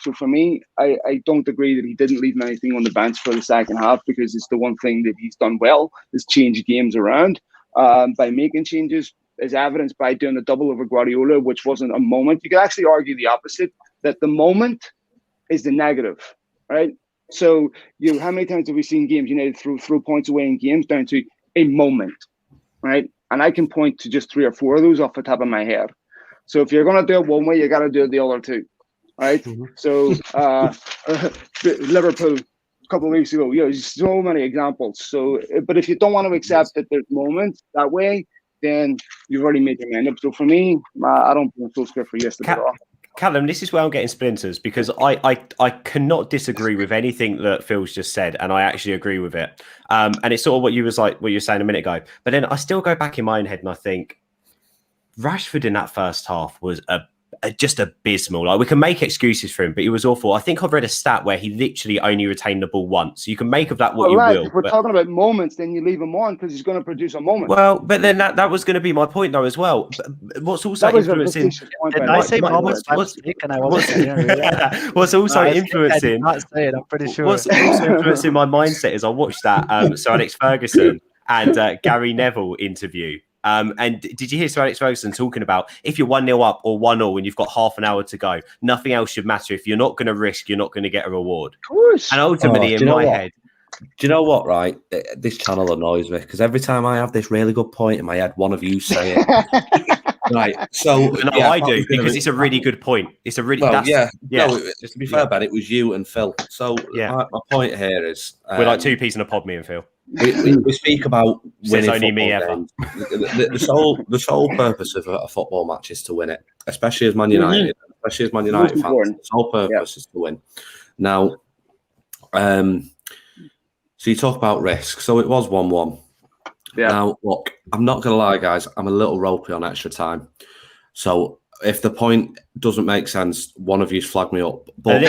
So for me, I don't agree that he didn't leave anything on the bench for the second half, because it's the one thing that he's done well is change games around by making changes, as evidenced by doing a double over Guardiola, which wasn't a moment. You could actually argue the opposite, that the moment is the negative, right? So, how many times have we seen games United throw points away in games down to a moment, right? And I can point to just 3 or 4 of those off the top of my head. So if you're going to do it one way, you got to do it the other two, right? So Liverpool a couple of weeks ago, there's so many examples. So, but if you don't want to accept that there's moments that way, then you've already made your mind up. So for me, I don't feel so scared for yesterday at all. Callum, this is where I'm getting splinters, because I cannot disagree with anything that Phil's just said, and I actually agree with it. And it's sort of what you were saying a minute ago. But then I still go back in my own head and I think Rashford in that first half was just abysmal. Like, we can make excuses for him, but he was awful. I think I've read a stat where he literally only retained the ball once. So you can make of that what you will. If we're talking about moments, then you leave him on because he's going to produce a moment. Well, but then that was going to be my point though as well. But what's also influencing? Did I say moments? What's also influencing? I did not say it. I'm pretty sure. What's also influencing my mindset is I watched that Sir Alex Ferguson and Gary Neville interview. And did you hear Sir Alex Ferguson talking about if you're 1-0 up or 1-0 and you've got half an hour to go, nothing else should matter. If you're not going to risk, you're not going to get a reward. Of course. And ultimately, in my head, do you know what? Right, this channel annoys me because every time I have this really good point in my head, one of you say it. Right, so I do because it's a really good point. It's a really No, just to be fair, Ben, it was you and Phil. So my point here is we're like two peas in a pod, me and Phil. We speak about winning only me ever. The sole purpose of a football match is to win it, especially as Man United, fans. The sole purpose is to win. Now, so you talk about risk. So it was 1-1. Yeah. Now, look, I'm not going to lie, guys. I'm a little ropey on extra time. So if the point doesn't make sense, one of you's flag me up. But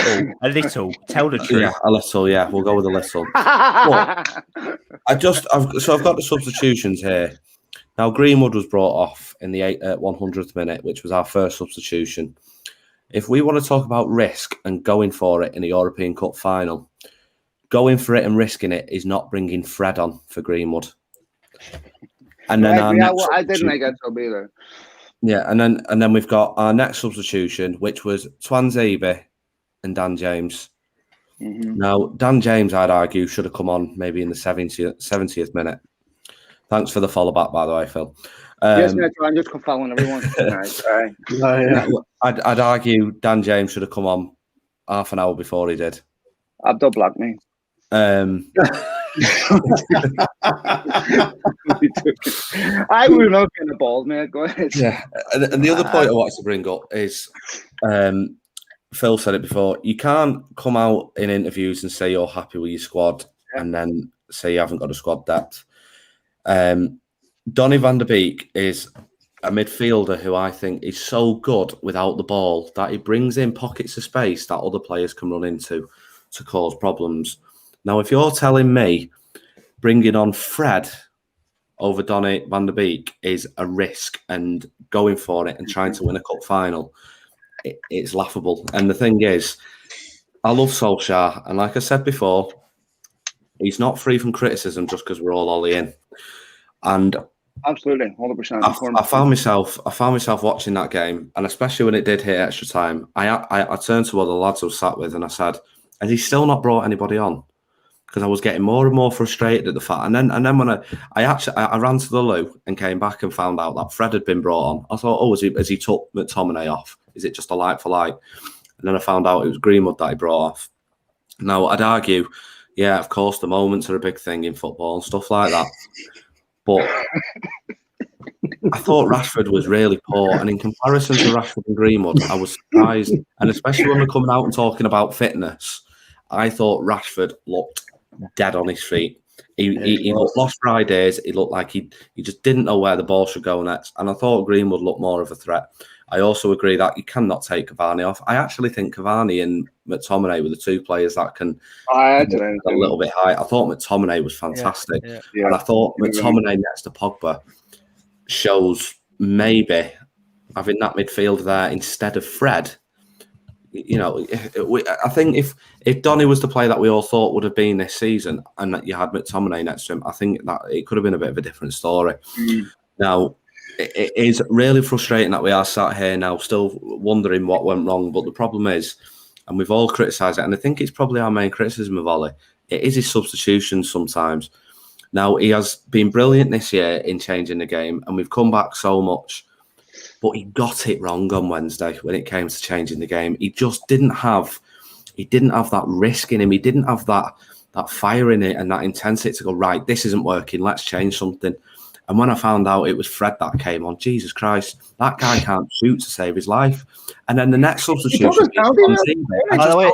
a little. Tell the truth. Yeah, a little. Yeah, we'll go with a little. I've got the substitutions here. Now, Greenwood was brought off in the 100th minute, which was our first substitution. If we want to talk about risk and going for it in a European Cup final, going for it and risking it is not bringing Fred on for Greenwood. And then I didn't like that job either. Yeah, and then we've got our next substitution, which was Twanzebe and Dan James. Mm-hmm. Now, Dan James, I'd argue, should have come on maybe in the 70th minute. Thanks for the follow back, by the way, Phil. Yes, I'm just following everyone. I'd argue Dan James should have come on half an hour before he did. Abdul blocked me. I will not get the balls, man. Go ahead. Yeah, and the other point I wanted to bring up is Phil said it before. You can't come out in interviews and say you're happy with your squad and then say you haven't got a squad depth. Donny van der Beek is a midfielder who I think is so good without the ball that he brings in pockets of space that other players can run into to cause problems. Now, if you're telling me bringing on Fred over Donny van der Beek is a risk and going for it and trying to win a cup final, it's laughable. And the thing is, I love Solskjaer. And like I said before, he's not free from criticism just because we're all Ollie in. And absolutely, 100%. I found myself watching that game, and especially when it did hit extra time, I turned to one of the lads I was sat with and I said, has he still not brought anybody on? Because I was getting more and more frustrated at the fact. And then when I ran to the loo and came back and found out that Fred had been brought on, I thought, has he took McTominay off? Is it just a like for like? And then I found out it was Greenwood that he brought off. Now, I'd argue, yeah, of course, the moments are a big thing in football and stuff like that. But I thought Rashford was really poor. And in comparison to Rashford and Greenwood, I was surprised. And especially when we're coming out and talking about fitness, I thought Rashford looked dead on his feet. He looked lost for ideas. He looked like he just didn't know where the ball should go next. And I thought Greenwood looked more of a threat. I also agree that you cannot take Cavani off. I actually think Cavani and McTominay were the two players that can a little bit high. I thought McTominay was fantastic. And I thought McTominay next to Pogba shows maybe having that midfield there instead of Fred. You know, I think if Donny was the player that we all thought would have been this season and that you had McTominay next to him, I think that it could have been a bit of a different story. Now, it is really frustrating that we are sat here now still wondering what went wrong. But the problem is, and we've all criticised it, and I think it's probably our main criticism of Ollie, it is his substitutions sometimes. Now, he has been brilliant this year in changing the game, and we've come back so much. But he got it wrong on Wednesday when it came to changing the game. He just didn't have that risk in him. He didn't have that fire in it and that intensity to go, right, this isn't working, let's change something. And when I found out it was Fred that came on, Jesus Christ, that guy can't shoot to save his life. And then the next substitution. By the way,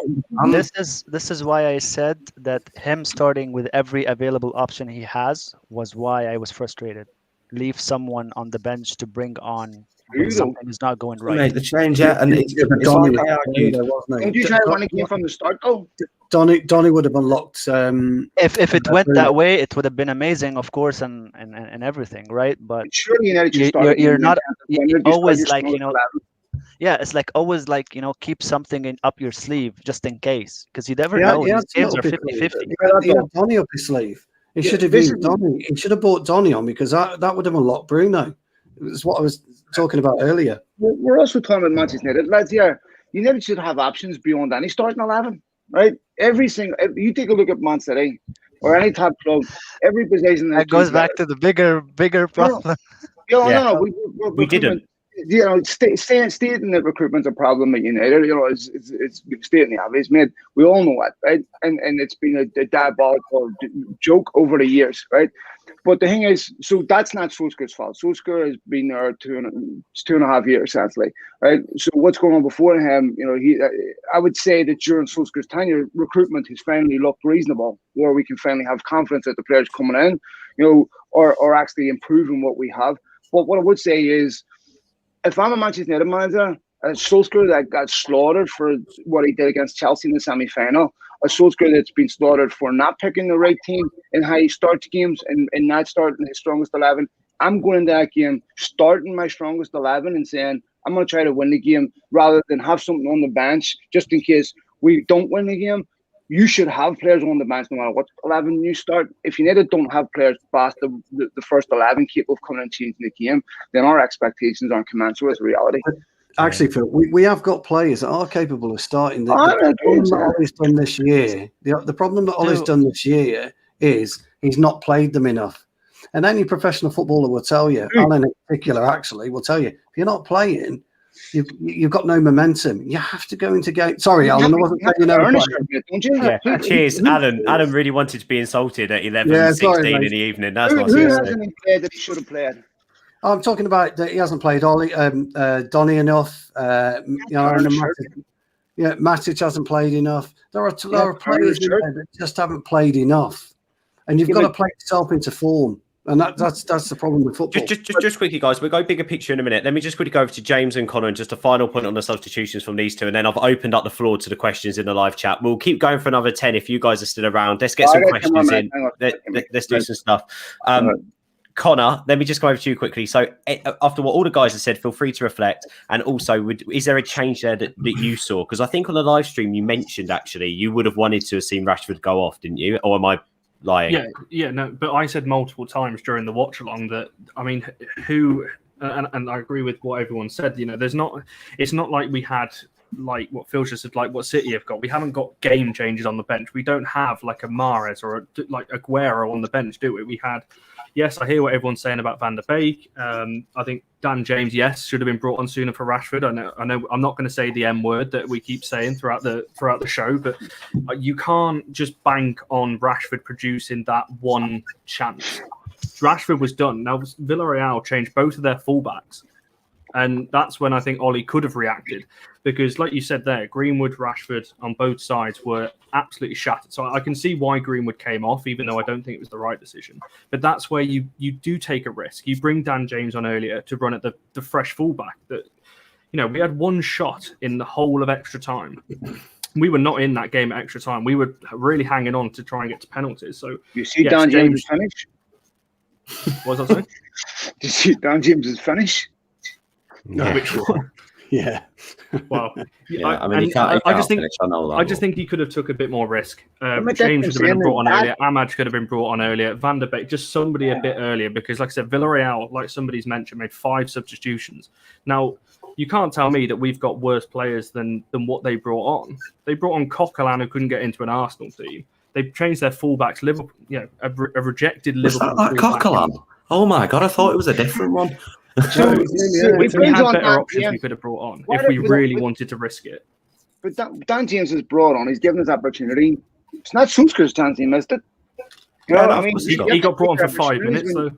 this is why I said that him starting with every available option he has was why I was frustrated. Leave someone on the bench to bring on when something is not going right. Mate, the change, and it's like I argued. Don't you try one again from the start, though? Donny would have unlocked. If it went that way, it would have been amazing, of course, and everything, right? But surely you're not always like, you know. Yeah, it's like always like, you know, keep something up your sleeve just in case, because you never know. These games are 50-50. He had Donny up his sleeve. He should have been Donny. He should have brought Donny on, because that would have unlocked Bruno. It's what I was talking about earlier. We're also talking about Manchester United, lads. Here, you never should have options beyond any starting 11, right? You take a look at Man City or any top club, every position that goes back to the bigger problem. No, we didn't. You know, stating that recruitment's a problem at United, you know, it's stating the obvious, mate. We all know that, right? And it's been a diabolical joke over the years, right? But the thing is, so that's not Solskjaer's fault. Solskjaer has been there two and a half years, essentially, right? So what's going on before him? You know, I would say that during Solskjaer's tenure, recruitment has finally looked reasonable, where we can finally have confidence that the players coming in, you know, or actually improving what we have. But what I would say is, if I'm a Manchester United manager, a Solskjaer that got slaughtered for what he did against Chelsea in the semi-final, a Solskjaer that's been slaughtered for not picking the right team and how he starts games and not starting his strongest 11, I'm going into that game starting my strongest 11 and saying, I'm going to try to win the game rather than have something on the bench just in case we don't win the game. You should have players on the bench no matter what 11 you start. If United don't have players past the first 11 capable of coming and changing the game, then our expectations aren't commensurate with reality. Actually, Phil, we have got players that are capable of starting. The problem that Ollie's done this year, the problem that Ollie's done this year is he's not played them enough. And any professional footballer will tell you, Alan in particular, actually, will tell you, if you're not playing, you've got no momentum. You have to go into game. Sorry, Alan, I wasn't Cheers, Alan. Alan really wanted to be insulted at 11:16 in the evening. That's what who hasn't played that he should have played? I'm talking about that he hasn't played Donny enough. Matic hasn't played enough. There are players that just haven't played enough, and you've got to play yourself into form. And that's the problem with football. Just quickly, guys, we'll go bigger picture in a minute. Let me just quickly go over to James and Connor and just a final point on the substitutions from these two. And then I've opened up the floor to the questions in the live chat. We'll keep going for another 10 if you guys are still around. Let's get some questions in. Let's do some stuff. Connor, let me just go over to you quickly. So after what all the guys have said, feel free to reflect. And also, is there a change there that you saw? Because I think on the live stream you mentioned, actually, you would have wanted to have seen Rashford go off, didn't you? Or am I lying? No, but I said multiple times during the watch along that, I mean, and I agree with what everyone said, you know, it's not like we had like what Phil just said, like what City have got. We haven't got game changers on the bench. We don't have like a Mahrez or like Aguero on the bench, do we? We had, yes, I hear what everyone's saying about Van der Beek. I think Dan James, yes, should have been brought on sooner for Rashford. I know. I'm not going to say the M word that we keep saying throughout the show, but you can't just bank on Rashford producing that one chance. Rashford was done. Now Villarreal changed both of their fullbacks, and that's when I think Ollie could have reacted, because, like you said there, Greenwood, Rashford on both sides were absolutely shattered. So I can see why Greenwood came off, even though I don't think it was the right decision. But that's where you do take a risk. You bring Dan James on earlier to run at the fresh fullback. That, we had one shot in the whole of extra time. We were not in that game at extra time. We were really hanging on to try and get to penalties. So You see yes, Dan James' finish? What was I saying? Did you see Dan James's finish? No. Which one? Yeah. Well, Yeah, I mean, he can't I just think finish, I know that, I just think he could have took a bit more risk. But James that's should have been brought on that- earlier. Ahmad could have been brought on earlier. Van der Beek, just somebody a bit earlier, because, like I said, Villarreal, like somebody's mentioned, made 5 substitutions. Now, you can't tell me that we've got worse players than what they brought on. They brought on Coquelin, who couldn't get into an Arsenal team. They've changed their fullbacks. Liverpool, a rejected Was Liverpool. that Coquelin? Oh my god, I thought it was a different one. If we had better options, we could have brought on if we really wanted to risk it. But Dan James is brought on. He's given us opportunity. It's not Solskjaer's chance he missed it. You know what I mean? He got brought on for 5 minutes, so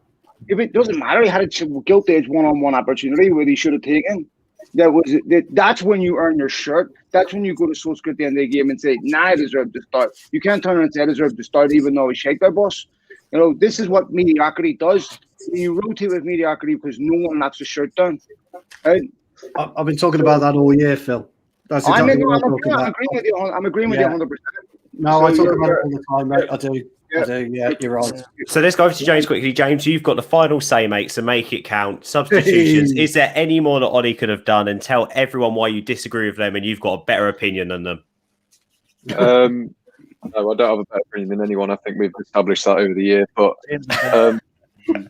if it doesn't matter, he had a guilt edge one-on-one opportunity where he should have taken. That's when you earn your shirt. That's when you go to Solskjaer at the end of the game and say, "Nah, I deserve to start." You can't turn around and say, "I deserve to start," even though he shake their boss. This is what mediocrity does. You rotate with mediocrity because no one knocks the shirt down. Right? I've been talking about that all year, Phil. That's exactly what I'm talking about. agreeing with you. I'm agreeing with you 100%. No, I talk about it all the time, mate. I do. Yeah, you're right. So let's go over to James quickly. James, you've got the final say, mate, so make it count. Substitutions. Is there any more that Ollie could have done? And tell everyone why you disagree with them and you've got a better opinion than them. No, I don't have a better opinion than anyone. I think we've established that over the year. But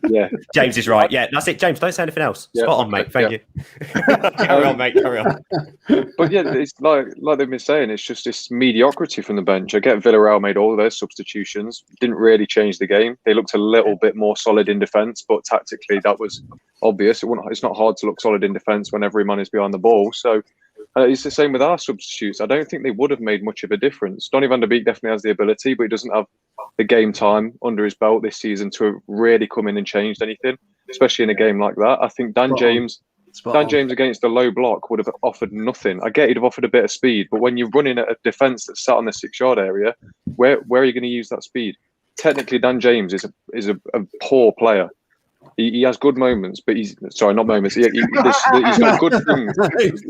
yeah, James is right. Yeah, that's it. James, don't say anything else. Yeah, Spot on, mate. Thank you. Carry on, mate. Carry on. But yeah, it's like they've been saying, it's just this mediocrity from the bench. I get Villarreal made all their substitutions, didn't really change the game. They looked a little bit more solid in defence, but tactically that was obvious. It's not hard to look solid in defence when every man is behind the ball. So it's the same with our substitutes. I don't think they would have made much of a difference. Donny van der Beek definitely has the ability, but he doesn't have the game time under his belt this season to have really come in and changed anything, especially in a game like that. I think Dan James against the low block would have offered nothing. I get he'd have offered a bit of speed, but when you're running at a defence that's sat on the 6-yard area, where are you going to use that speed? Technically, Dan James is a poor player. He has good moments, but he's not moments. He's got good things. There's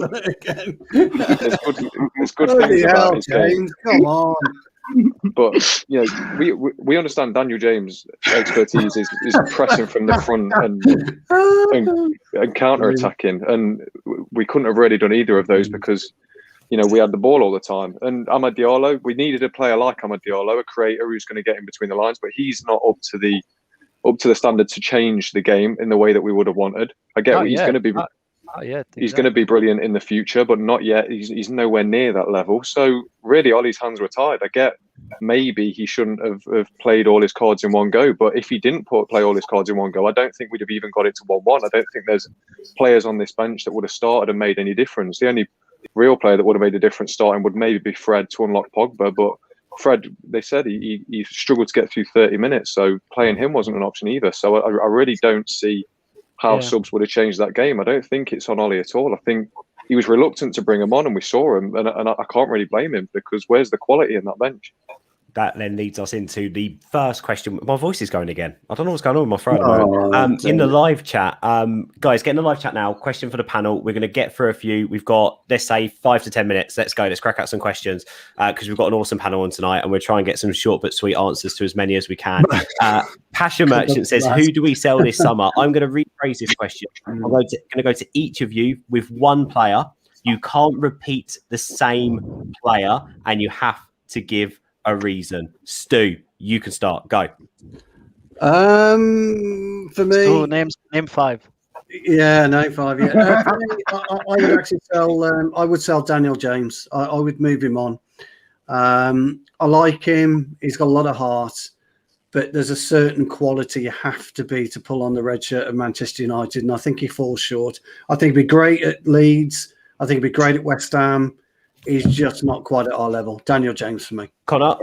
good things about his game. Come on. But we understand Daniel James' expertise is pressing from the front and counter attacking, and we couldn't have really done either of those because we had the ball all the time. And Amad Diallo, we needed a player like Amad Diallo, a creator who's going to get in between the lines, but he's not up to the standard to change the game in the way that we would have wanted. I get he's going to be. He's going to be brilliant in the future, but not yet. He's nowhere near that level. So really, Ollie's hands were tied. I get maybe he shouldn't have played all his cards in one go, but if he didn't play all his cards in one go, I don't think we'd have even got it to 1-1. I don't think there's players on this bench that would have started and made any difference. The only real player that would have made a difference starting would maybe be Fred to unlock Pogba, but Fred, they said he struggled to get through 30 minutes, so playing him wasn't an option either. So I really don't see how subs would have changed that game. I don't think it's on Ollie at all. I think he was reluctant to bring him on, and we saw him, and I can't really blame him because where's the quality in that bench? That then leads us into the first question. My voice is going again. I don't know what's going on with my phone. In the live chat, guys, get in the live chat now. Question for the panel. We're going to get through a few. We've got, let's say, 5 to 10 minutes. Let's go. Let's crack out some questions because we've got an awesome panel on tonight, and we'll try and get some short but sweet answers to as many as we can. Passion Merchant says, "Who do we sell this summer?" I'm going to rephrase this question. I'm going to go to each of you with one player. You can't repeat the same player, and you have to give a reason. Stu, you can start. Go. For me, Stu, name 5. Yeah, name 5. Yeah, for me, I would actually sell. I would sell Daniel James. I would move him on. I like him. He's got a lot of heart, but there's a certain quality you have to be to pull on the red shirt of Manchester United, and I think he falls short. I think he'd be great at Leeds. I think he'd be great at West Ham. He's just not quite at our level. Daniel James for me. Connor?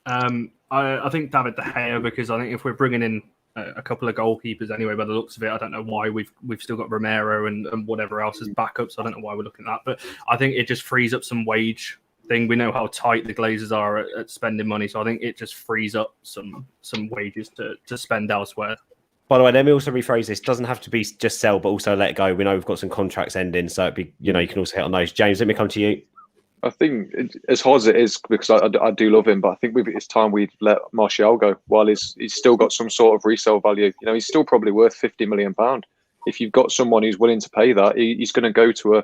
I think David De Gea, because I think if we're bringing in a couple of goalkeepers anyway, by the looks of it, I don't know why we've still got Romero and whatever else as backups. I don't know why we're looking at that, but I think it just frees up some wage thing. We know how tight the Glazers are at spending money, so I think it just frees up some wages to spend elsewhere. By the way, let me also rephrase this. Doesn't have to be just sell, but also let go. We know we've got some contracts ending, so it'd be, you can also hit on those. James, let me come to you. I think as hard as it is, because I do love him, but I think it's time we let Martial go while he's still got some sort of resale value. He's still probably worth £50 million. If you've got someone who's willing to pay that, he's going to go to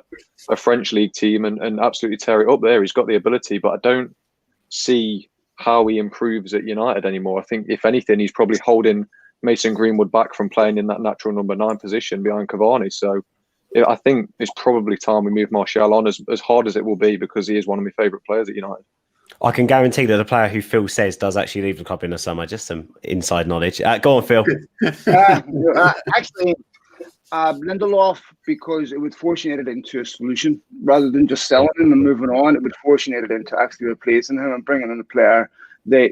a French league team and absolutely tear it up there. He's got the ability, but I don't see how he improves at United anymore. I think, if anything, he's probably holding Mason Greenwood back from playing in that natural number 9 position behind Cavani. So I think it's probably time we move Martial on, as hard as it will be, because he is one of my favourite players at United. I can guarantee that the player who Phil says does actually leave the club in the summer. Just some inside knowledge. Go on, Phil. Actually, Lindelof, because it would force United into a solution rather than just selling him and moving on. It would force United into actually replacing him and bringing in a player that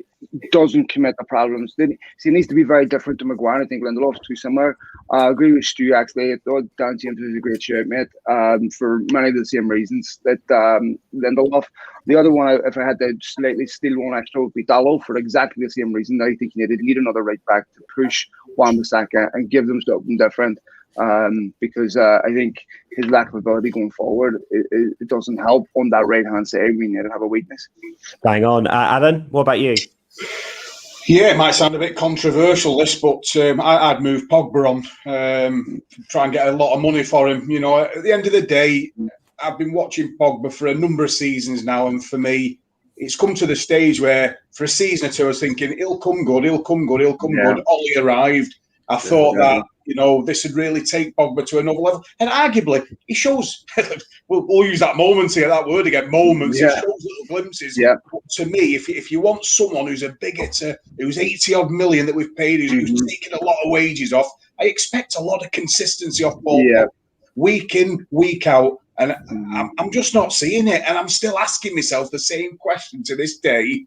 doesn't commit the problems. He needs to be very different to Maguire. I think Lindelof's too similar. I agree with Stu, actually. I thought Dan James was a great shout, mate, for many of the same reasons that Lindelof. The other one, if I had to slightly steal one extra, would be Dalot, for exactly the same reason. I think United need another right back to push Wan-Bissaka and give them something different. Because I think his lack of ability going forward, it doesn't help on that right-hand side. We need to have a weakness. Bang on. Alan, what about you? Yeah, it might sound a bit controversial, this, but I'd move Pogba on, try and get a lot of money for him. At the end of the day, I've been watching Pogba for a number of seasons now, and for me, it's come to the stage where for a season or two, I was thinking, he'll come good. Ollie arrived. I thought that, this would really take Pogba to another level. And arguably, he shows, we'll use that moment here, that word again, moments. Yeah. He shows little glimpses. Yeah. But to me, if you want someone who's a big hitter, who's 80-odd million that we've paid, who's taken a lot of wages off, I expect a lot of consistency off Pogba, week in, week out. And I'm just not seeing it. And I'm still asking myself the same question to this day.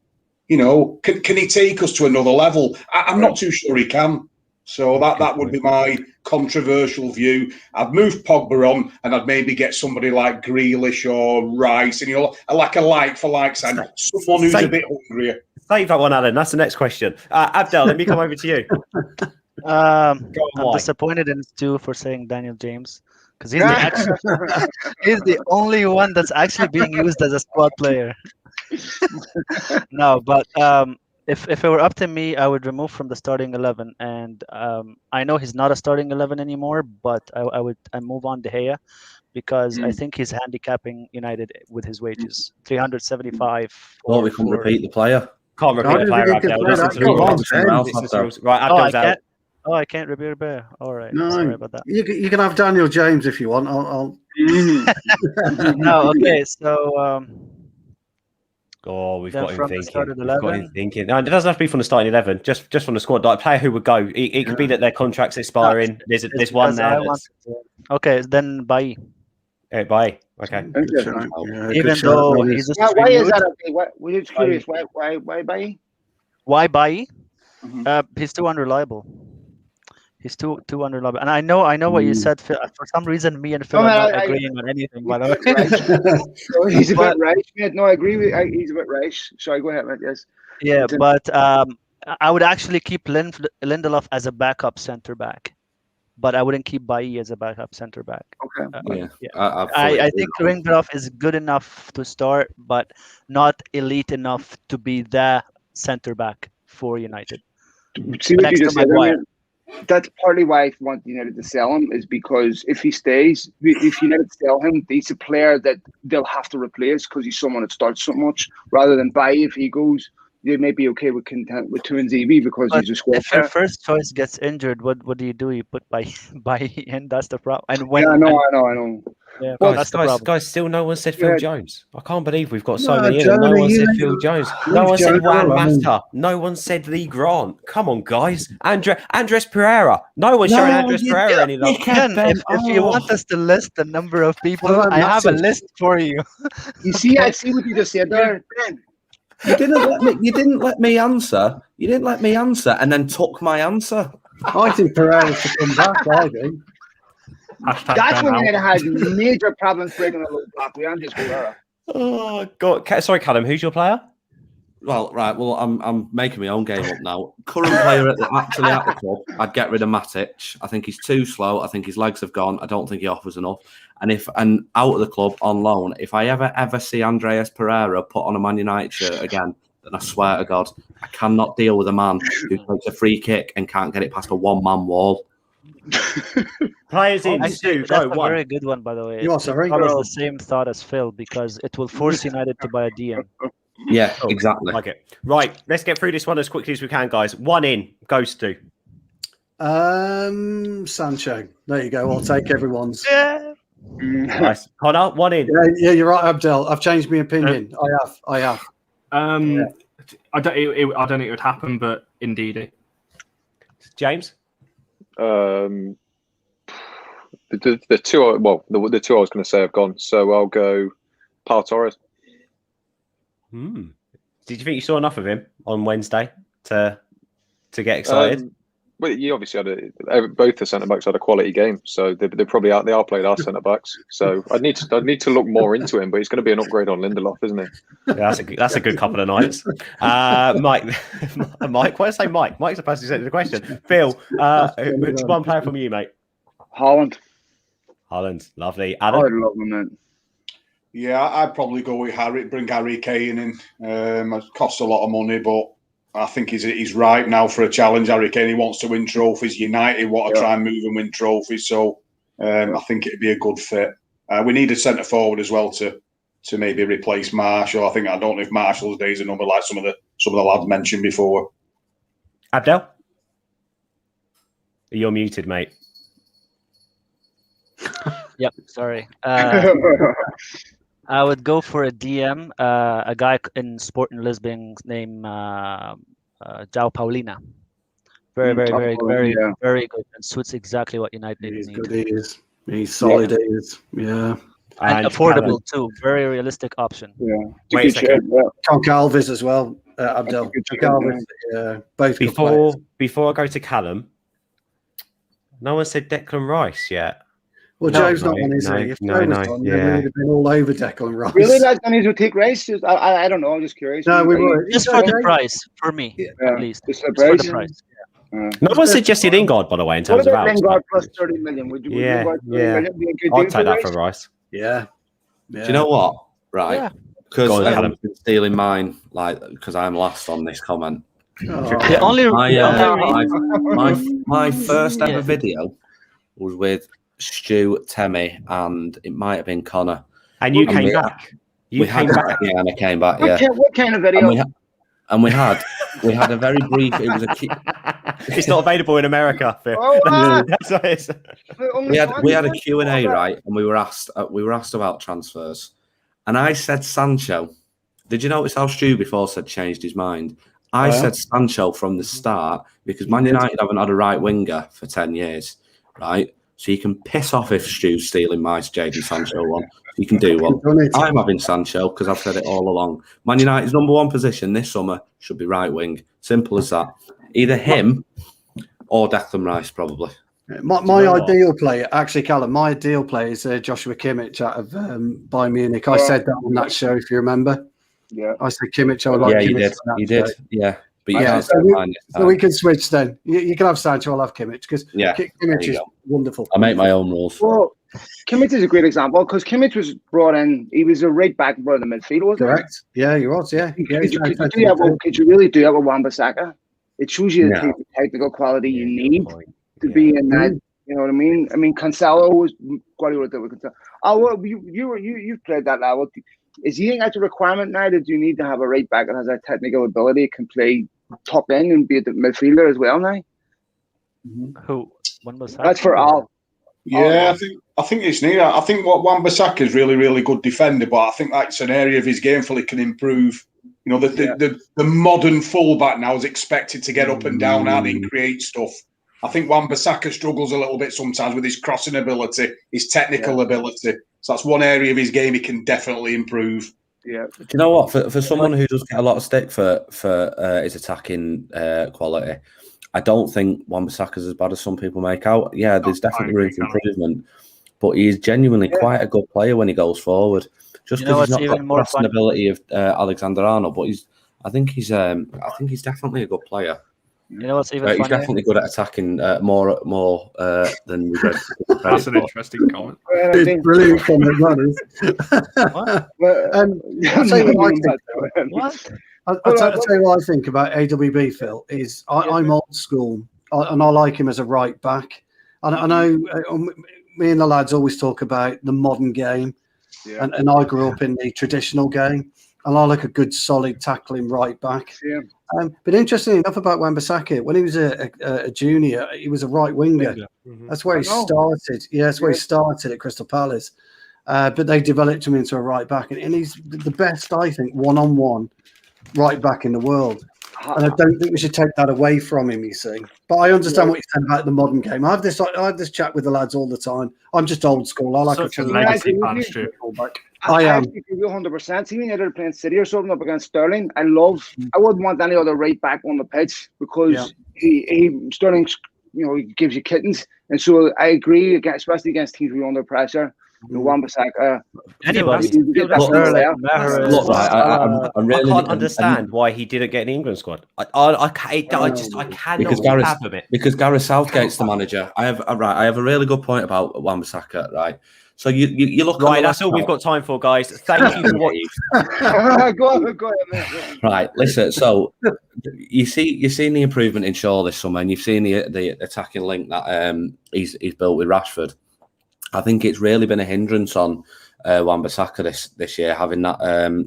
Can he take us to another level? I'm not too sure he can. So that would be my controversial view. I'd move Pogba on, and I'd maybe get somebody like Grealish or Rice, and like a like for like sign, someone who's a bit hungrier. Save that one, Alan. That's the next question. Abdel, let me come over to you. I'm disappointed in Stu for saying Daniel James, because he's the only one that's actually being used as a squad player. No, but if it were up to me, I would remove from the starting 11, and I know he's not a starting 11 anymore, but I move on De Gea, because I think he's handicapping United with his wages. 375. Well, we can repeat the player. Can't repeat the player, Abdel. Right, Abdel's out. I can't repeat the player. All right. No, sorry about that. You can have Daniel James if you want. I'll... No, okay. So. We've got him thinking. No, it doesn't have to be from the starting 11. Just from the squad. Like a player who would go. It could be that their contract's expiring. There's one there. Okay, then Bailly. Bailly. Okay. Even though he's a why is that? We're just curious. Why Bailly? Why Bailly? He's too unreliable. He's too unreliable. And I know what you said, Phil. For some reason, me and Phil are not agreeing on anything. By the way, he's a bit rash, mate. No, I agree with you. He's a bit rash. Sorry, go ahead, mate. Yes. Yeah, but I would actually keep Lindelof as a backup centre back, but I wouldn't keep Bailly as a backup centre back. Okay. I think Lindelof is good enough to start, but not elite enough to be the centre back for United. See what you just said there, that's partly why I want United to sell him, is because if he stays, if United sell him, he's a player that they'll have to replace because he's someone that starts so much, rather than Bailly. If he goes, they may be okay with Tuanzebe because he's a squad player. If your first choice gets injured, what do? You put Bailly in? That's the problem. And when I know. Yeah, guys, still no one said Phil Jones. I can't believe we've got so many in. No one said Phil Jones. No one said Juan Mata. No one said Lee Grant. Come on, guys. Andres Pereira. No one's showing Andres Pereira any love. If you want us to list the number of people, I have a list for you. You see, I see what you just said there. You didn't let me answer. You didn't let me answer, and then took my answer. I think Pereira should come back. I do. That's when United had major problems breaking the low block with Andres Pereira. Oh God! Sorry, Callum. Who's your player? Well, right. Well, I'm making my own game up now. Current player actually at the club, I'd get rid of Matic. I think he's too slow. I think his legs have gone. I don't think he offers enough. And out of the club on loan, if I ever see Andreas Pereira put on a Man United shirt again, then I swear to God, I cannot deal with a man who takes a free kick and can't get it past a one-man wall. Players in two, That's go a one. very good one, by the way. You are sorry? Follows the same thought as Phil because it will force United to buy a DM. Yeah, Cool. exactly. Like it. Right, let's get through this one as quickly as we can, guys. One in, goes to. Sancho. There you go. I'll take everyone's. Yeah. Nice. Connor, one in. Yeah, you're right, Abdel. I've changed my opinion. I have. I don't think it would happen, but indeed. James? The two, the two I was going to say have gone. So I'll go Pau Torres. Did you think you saw enough of him on Wednesday to get excited? Well, you obviously had both the centre backs had a quality game, so they probably they are played our centre backs. So I need to look more into him, but he's going to be an upgrade on Lindelof, isn't he? Yeah, that's a good couple of nights. Mike, Mike, why did I say Mike? Mike's supposed to answer the question. Phil, it's one player from you, mate. Haaland. Lovely. I Adam, love him, man. Yeah, I'd probably go with bring Harry Kane in. It costs a lot of money, but I think he's right now for a challenge. Harry Kane, he wants to win trophies. United want to try and move and win trophies, so I think it'd be a good fit. We need a centre forward as well to maybe replace Marshall. I don't know if Marshall's days are numbered like some of the lads mentioned before. Abdel, you're muted, mate. Yep. Sorry. I would go for a DM, a guy in Sporting Lisbon named João Paulina. Very good, and suits exactly what United He's need. good. He is. He's solid. He is. Yeah. And affordable too. Very realistic option. Yeah. Wait a second. Concalves as well. Abdel. Concalves. Yeah. Both. Before I go to Callum, no one said Declan Rice yet. Well, Joe's not on, is he? If Joe was on, then we'd have been all over Declan Rice. Really, lads, I need to take Rice. I don't know. I'm just curious. No, we were just for the price, for me at least. Just for the price. No one suggested Lingard, by the way, in terms of Alex. Lingard plus 30 million. Would you I'd take that for Rice. Yeah. Do you know what? Right. Because I've been stealing mine, because I'm last on this comment. The only my first ever video was with Stu, Temmie, and it might have been Connor. And you came back. Yeah, and I came back. Yeah. What kind of video? And we had a very brief. It was It's not available in America. Phil. That's what it is. We had a Q&A, right, and we were asked about transfers, and I said Sancho. Did you notice how Stu before said changed his mind? I said Sancho from the start because Man United haven't had a right winger for 10 years, right? So you can piss off if Stu's stealing my JD Sancho one. You can do one. I'm having Sancho because I've said it all along. Man United's number one position this summer should be right wing. Simple as that. Either him or Declan Rice, probably. My ideal player, actually, Callum, my ideal player is Joshua Kimmich out of Bayern Munich. I said that on that show, if you remember. Yeah. I said Kimmich. I would like Kimmich. You did. Yeah. But so we can switch then. You can have Sancho, I'll have Kimmich because Kimmich is wonderful. I make my own rules. Well, Kimmich is a great example because Kimmich was brought in. He was a right back for the midfield, wasn't he? Correct. Yeah, he was. Yeah. Could you really do that with Wan-Bissaka? It shows you the technical quality you need to be in that. You know what I mean? I mean, Cancelo was Guardiola did with Cancelo. Oh, well, you played that level. Is you think that's a requirement now that you need to have a right back that has that technical ability, can play top end and be a midfielder as well now? Who? Wan-Bissaka? That's for all. Yeah, I think it's neat. I think what Wan-Bissaka is really, really good defender, but I think that's an area of his game he can improve. You know, the modern fullback now is expected to get up and down and create stuff. I think Wan-Bissaka struggles a little bit sometimes with his crossing ability, his technical ability. So that's one area of his game he can definitely improve. Yeah. Do you know what? For someone who does get a lot of stick for his attacking quality, I don't think Wan-Bissaka's as bad as some people make out. Yeah, there's definitely room for improvement, but he's genuinely quite a good player when he goes forward. Just because he's not got the crossing ability of Alexander-Arnold, but I think he's definitely a good player. You know what's even He's funnier? definitely good at attacking more than we read. That's an interesting comment. It's brilliant comment, that What? I'll tell you what I think. What? I'll tell you what I think about AWB, Phil, is I'm old school, and I like him as a right back. And I know me and the lads always talk about the modern game, and I grew up in the traditional game, and I like a good, solid tackling right back. Yeah. But interesting enough about Wan-Bissaka, when he was a junior, he was a right winger. Mhm. That's where he started. Yeah, that's where he started at Crystal Palace. But they developed him into a right back, and he's the best, I think, one-on-one right back in the world. And I don't think we should take that away from him, you see. But I understand what you're saying about the modern game. I have this chat with the lads all the time. I'm just old school. I like Such a a legacy fan, Stu. I am. agree with you 100%. See, when you're playing City or something up against Sterling, I wouldn't want any other right back on the pitch because Sterling, he gives you kittens. And so I agree, especially against teams who are under pressure. Wan-Bissaka. Anybody. I can't understand why he didn't get an England squad. I cannot fathom it. Because Gareth Southgate's the manager. I have a really good point about Wan-Bissaka, right? So you look right. That's all we've got time for, guys. Thank you for what you. Go on. Right, listen. So you've seen the improvement in Shaw this summer, and you've seen the attacking link that he's built with Rashford. I think it's really been a hindrance on Wan-Bissaka this year, having that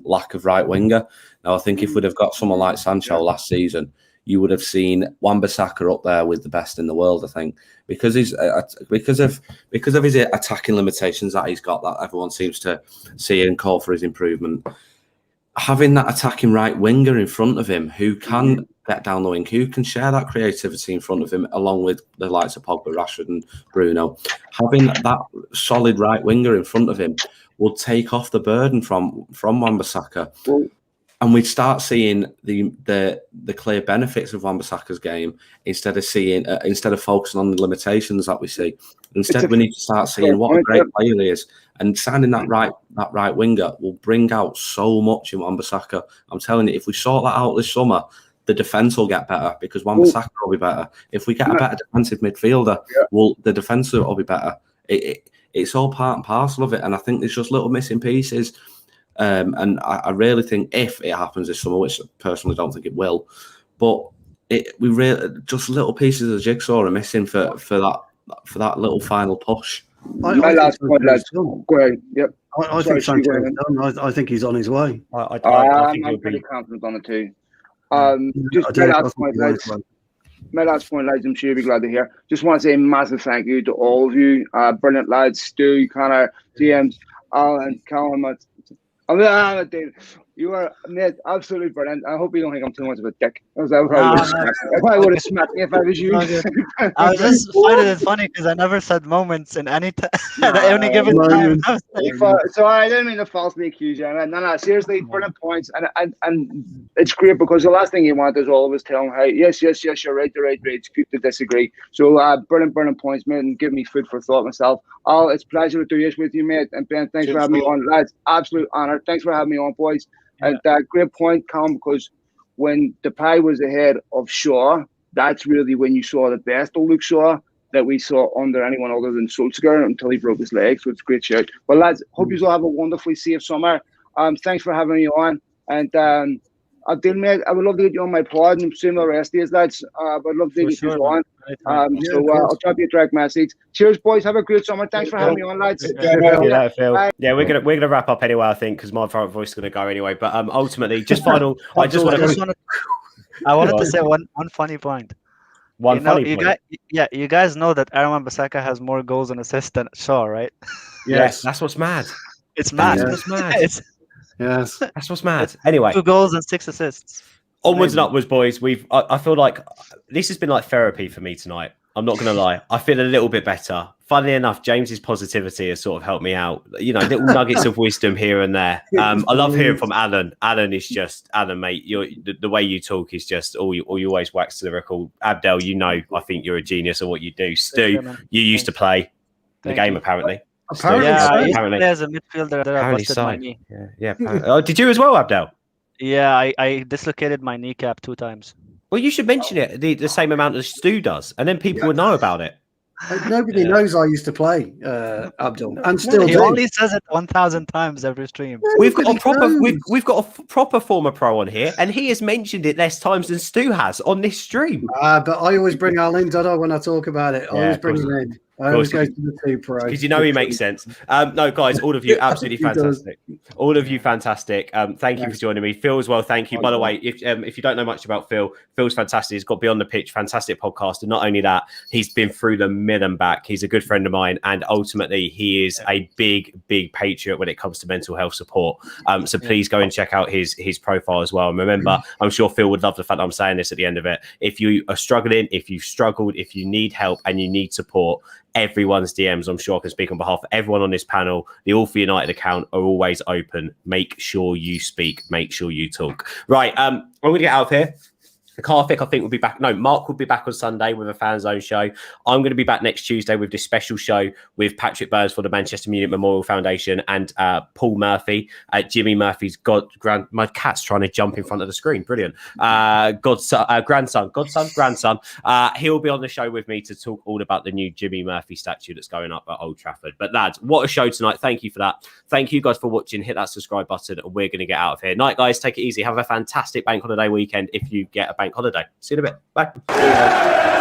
lack of right winger. Now, I think if we'd have got someone like Sancho last season, you would have seen Wan-Bissaka up there with the best in the world. I think because of his attacking limitations that he's got, that everyone seems to see and call for his improvement. Having that attacking right winger in front of him who can get down the wing, who can share that creativity in front of him, along with the likes of Pogba, Rashford and Bruno, having that solid right winger in front of him will take off the burden from Wan-Bissaka. And we'd start seeing the clear benefits of Wan-Bissaka's game instead of focusing on the limitations that we see. Instead, we need to start seeing what a great player he is. And signing that right winger will bring out so much in Wan-Bissaka. I'm telling you, if we sort that out this summer, the defence will get better because Wan-Bissaka will be better. If we get a better defensive midfielder, the defence will be better. It's all part and parcel of it. And I think there's just little missing pieces. And I really think if it happens this summer, which I personally don't think it will, but we really just little pieces of the jigsaw are missing for that little final push. My last point, lads. Go ahead. Yep. I think Sancho's done. I think he's on his way. I think I'm pretty confident on it too. Just my last point, lads. My last point, lads. I'm sure you'll be glad to hear. Just want to say a massive thank you to all of you. Brilliant lads, Stu, Connor, James, Alan, Colin, David. You are, mate, absolutely brilliant. I hope you don't think I'm too much of a dick. I probably would have smacked me if I was you. I was just finding it funny because I never said moments in any time. Only given time. So I didn't mean to falsely accuse you. No, seriously, brilliant points. And it's great because the last thing you want is all of us telling, hey, yes, you're right, It's good to disagree. So brilliant points, mate, and give me food for thought myself. Al, it's a pleasure to do this with you, mate. And Ben, thanks for having me on. Lads, absolute honour. Thanks for having me on, boys. And great point, Colin, because when Depay was ahead of Shaw, that's really when you saw the best of Luke Shaw that we saw under anyone other than Solskjaer until he broke his leg. So it's a great shout. Well, lads, hope you all have a wonderfully safe summer. Thanks for having me on. And mate, I would love to get you on my pod and same the rest of these lads. I'd love to get you on. I'll drop you a direct message. Cheers, boys. Have a great summer. Thanks for having me on, lads. Phil. Yeah, we're gonna wrap up anyway, I think, because my voice is gonna go anyway. But ultimately, just final. I wanted to say one funny point. You guys know that Aaron Wan-Bissaka has more goals and assists than Shaw, right? Yes, that's what's mad. It's mad. That's mad. Yes, that's what's mad. Anyway, 2 goals and 6 assists. Onwards and upwards, boys. I feel like this has been like therapy for me tonight. I'm not going to lie. I feel a little bit better. Funnily enough, James's positivity has sort of helped me out. You know, little nuggets of wisdom here and there. I love hearing from Alan. Alan is just, Alan, mate, the way you talk is just all you always wax to the record. Abdel, you know, I think you're a genius at what you do. Stu, you used to play the game, apparently. Apparently, as a midfielder, apparently so. Yeah. Oh, did you as well, Abdel? Yeah, I dislocated my kneecap 2 times. Well, you should mention it the same amount as Stu does, and then people would know about it. Nobody knows I used to play Abdul, and still He do. only says it 1,000 times every stream. We've got a proper knows. we've got a proper former pro on here, and he has mentioned it less times than Stu has on this stream. But I always bring Al in, don't I, when I talk about it? I Yeah, always of bring course. him in. I always go to the 2 pro. Because you know he makes sense. No, guys, all of you absolutely He does. fantastic. All of you fantastic. Thank you for joining me. Phil as well, thank you. By the way, if you don't know much about Phil, Phil's fantastic. He's got Beyond the Pitch, fantastic podcast. And not only that, he's been through the mill and back. He's a good friend of mine. And ultimately, he is a big, big patriot when it comes to mental health support. So please go and check out his profile as well. And remember, I'm sure Phil would love the fact that I'm saying this at the end of it. If you are struggling, if you've struggled, if you need help and you need support, everyone's DMs, I'm sure I can speak on behalf of everyone on this panel, the All for United account are always open. Make sure you speak. Make sure you talk. Right, I'm going to get out of here. Karthik, I think, will be back. No, Mark will be back on Sunday with a Fan Zone show. I'm going to be back next Tuesday with this special show with Patrick Burns for the Manchester Munich Memorial Foundation and Paul Murphy, Jimmy Murphy's my cat's trying to jump in front of the screen. Brilliant. Grandson. He'll be on the show with me to talk all about the new Jimmy Murphy statue that's going up at Old Trafford. But lads, what a show tonight. Thank you for that. Thank you guys for watching. Hit that subscribe button and we're going to get out of here. Night, guys. Take it easy. Have a fantastic bank holiday weekend if you get a bank holiday. See you in a bit. Bye.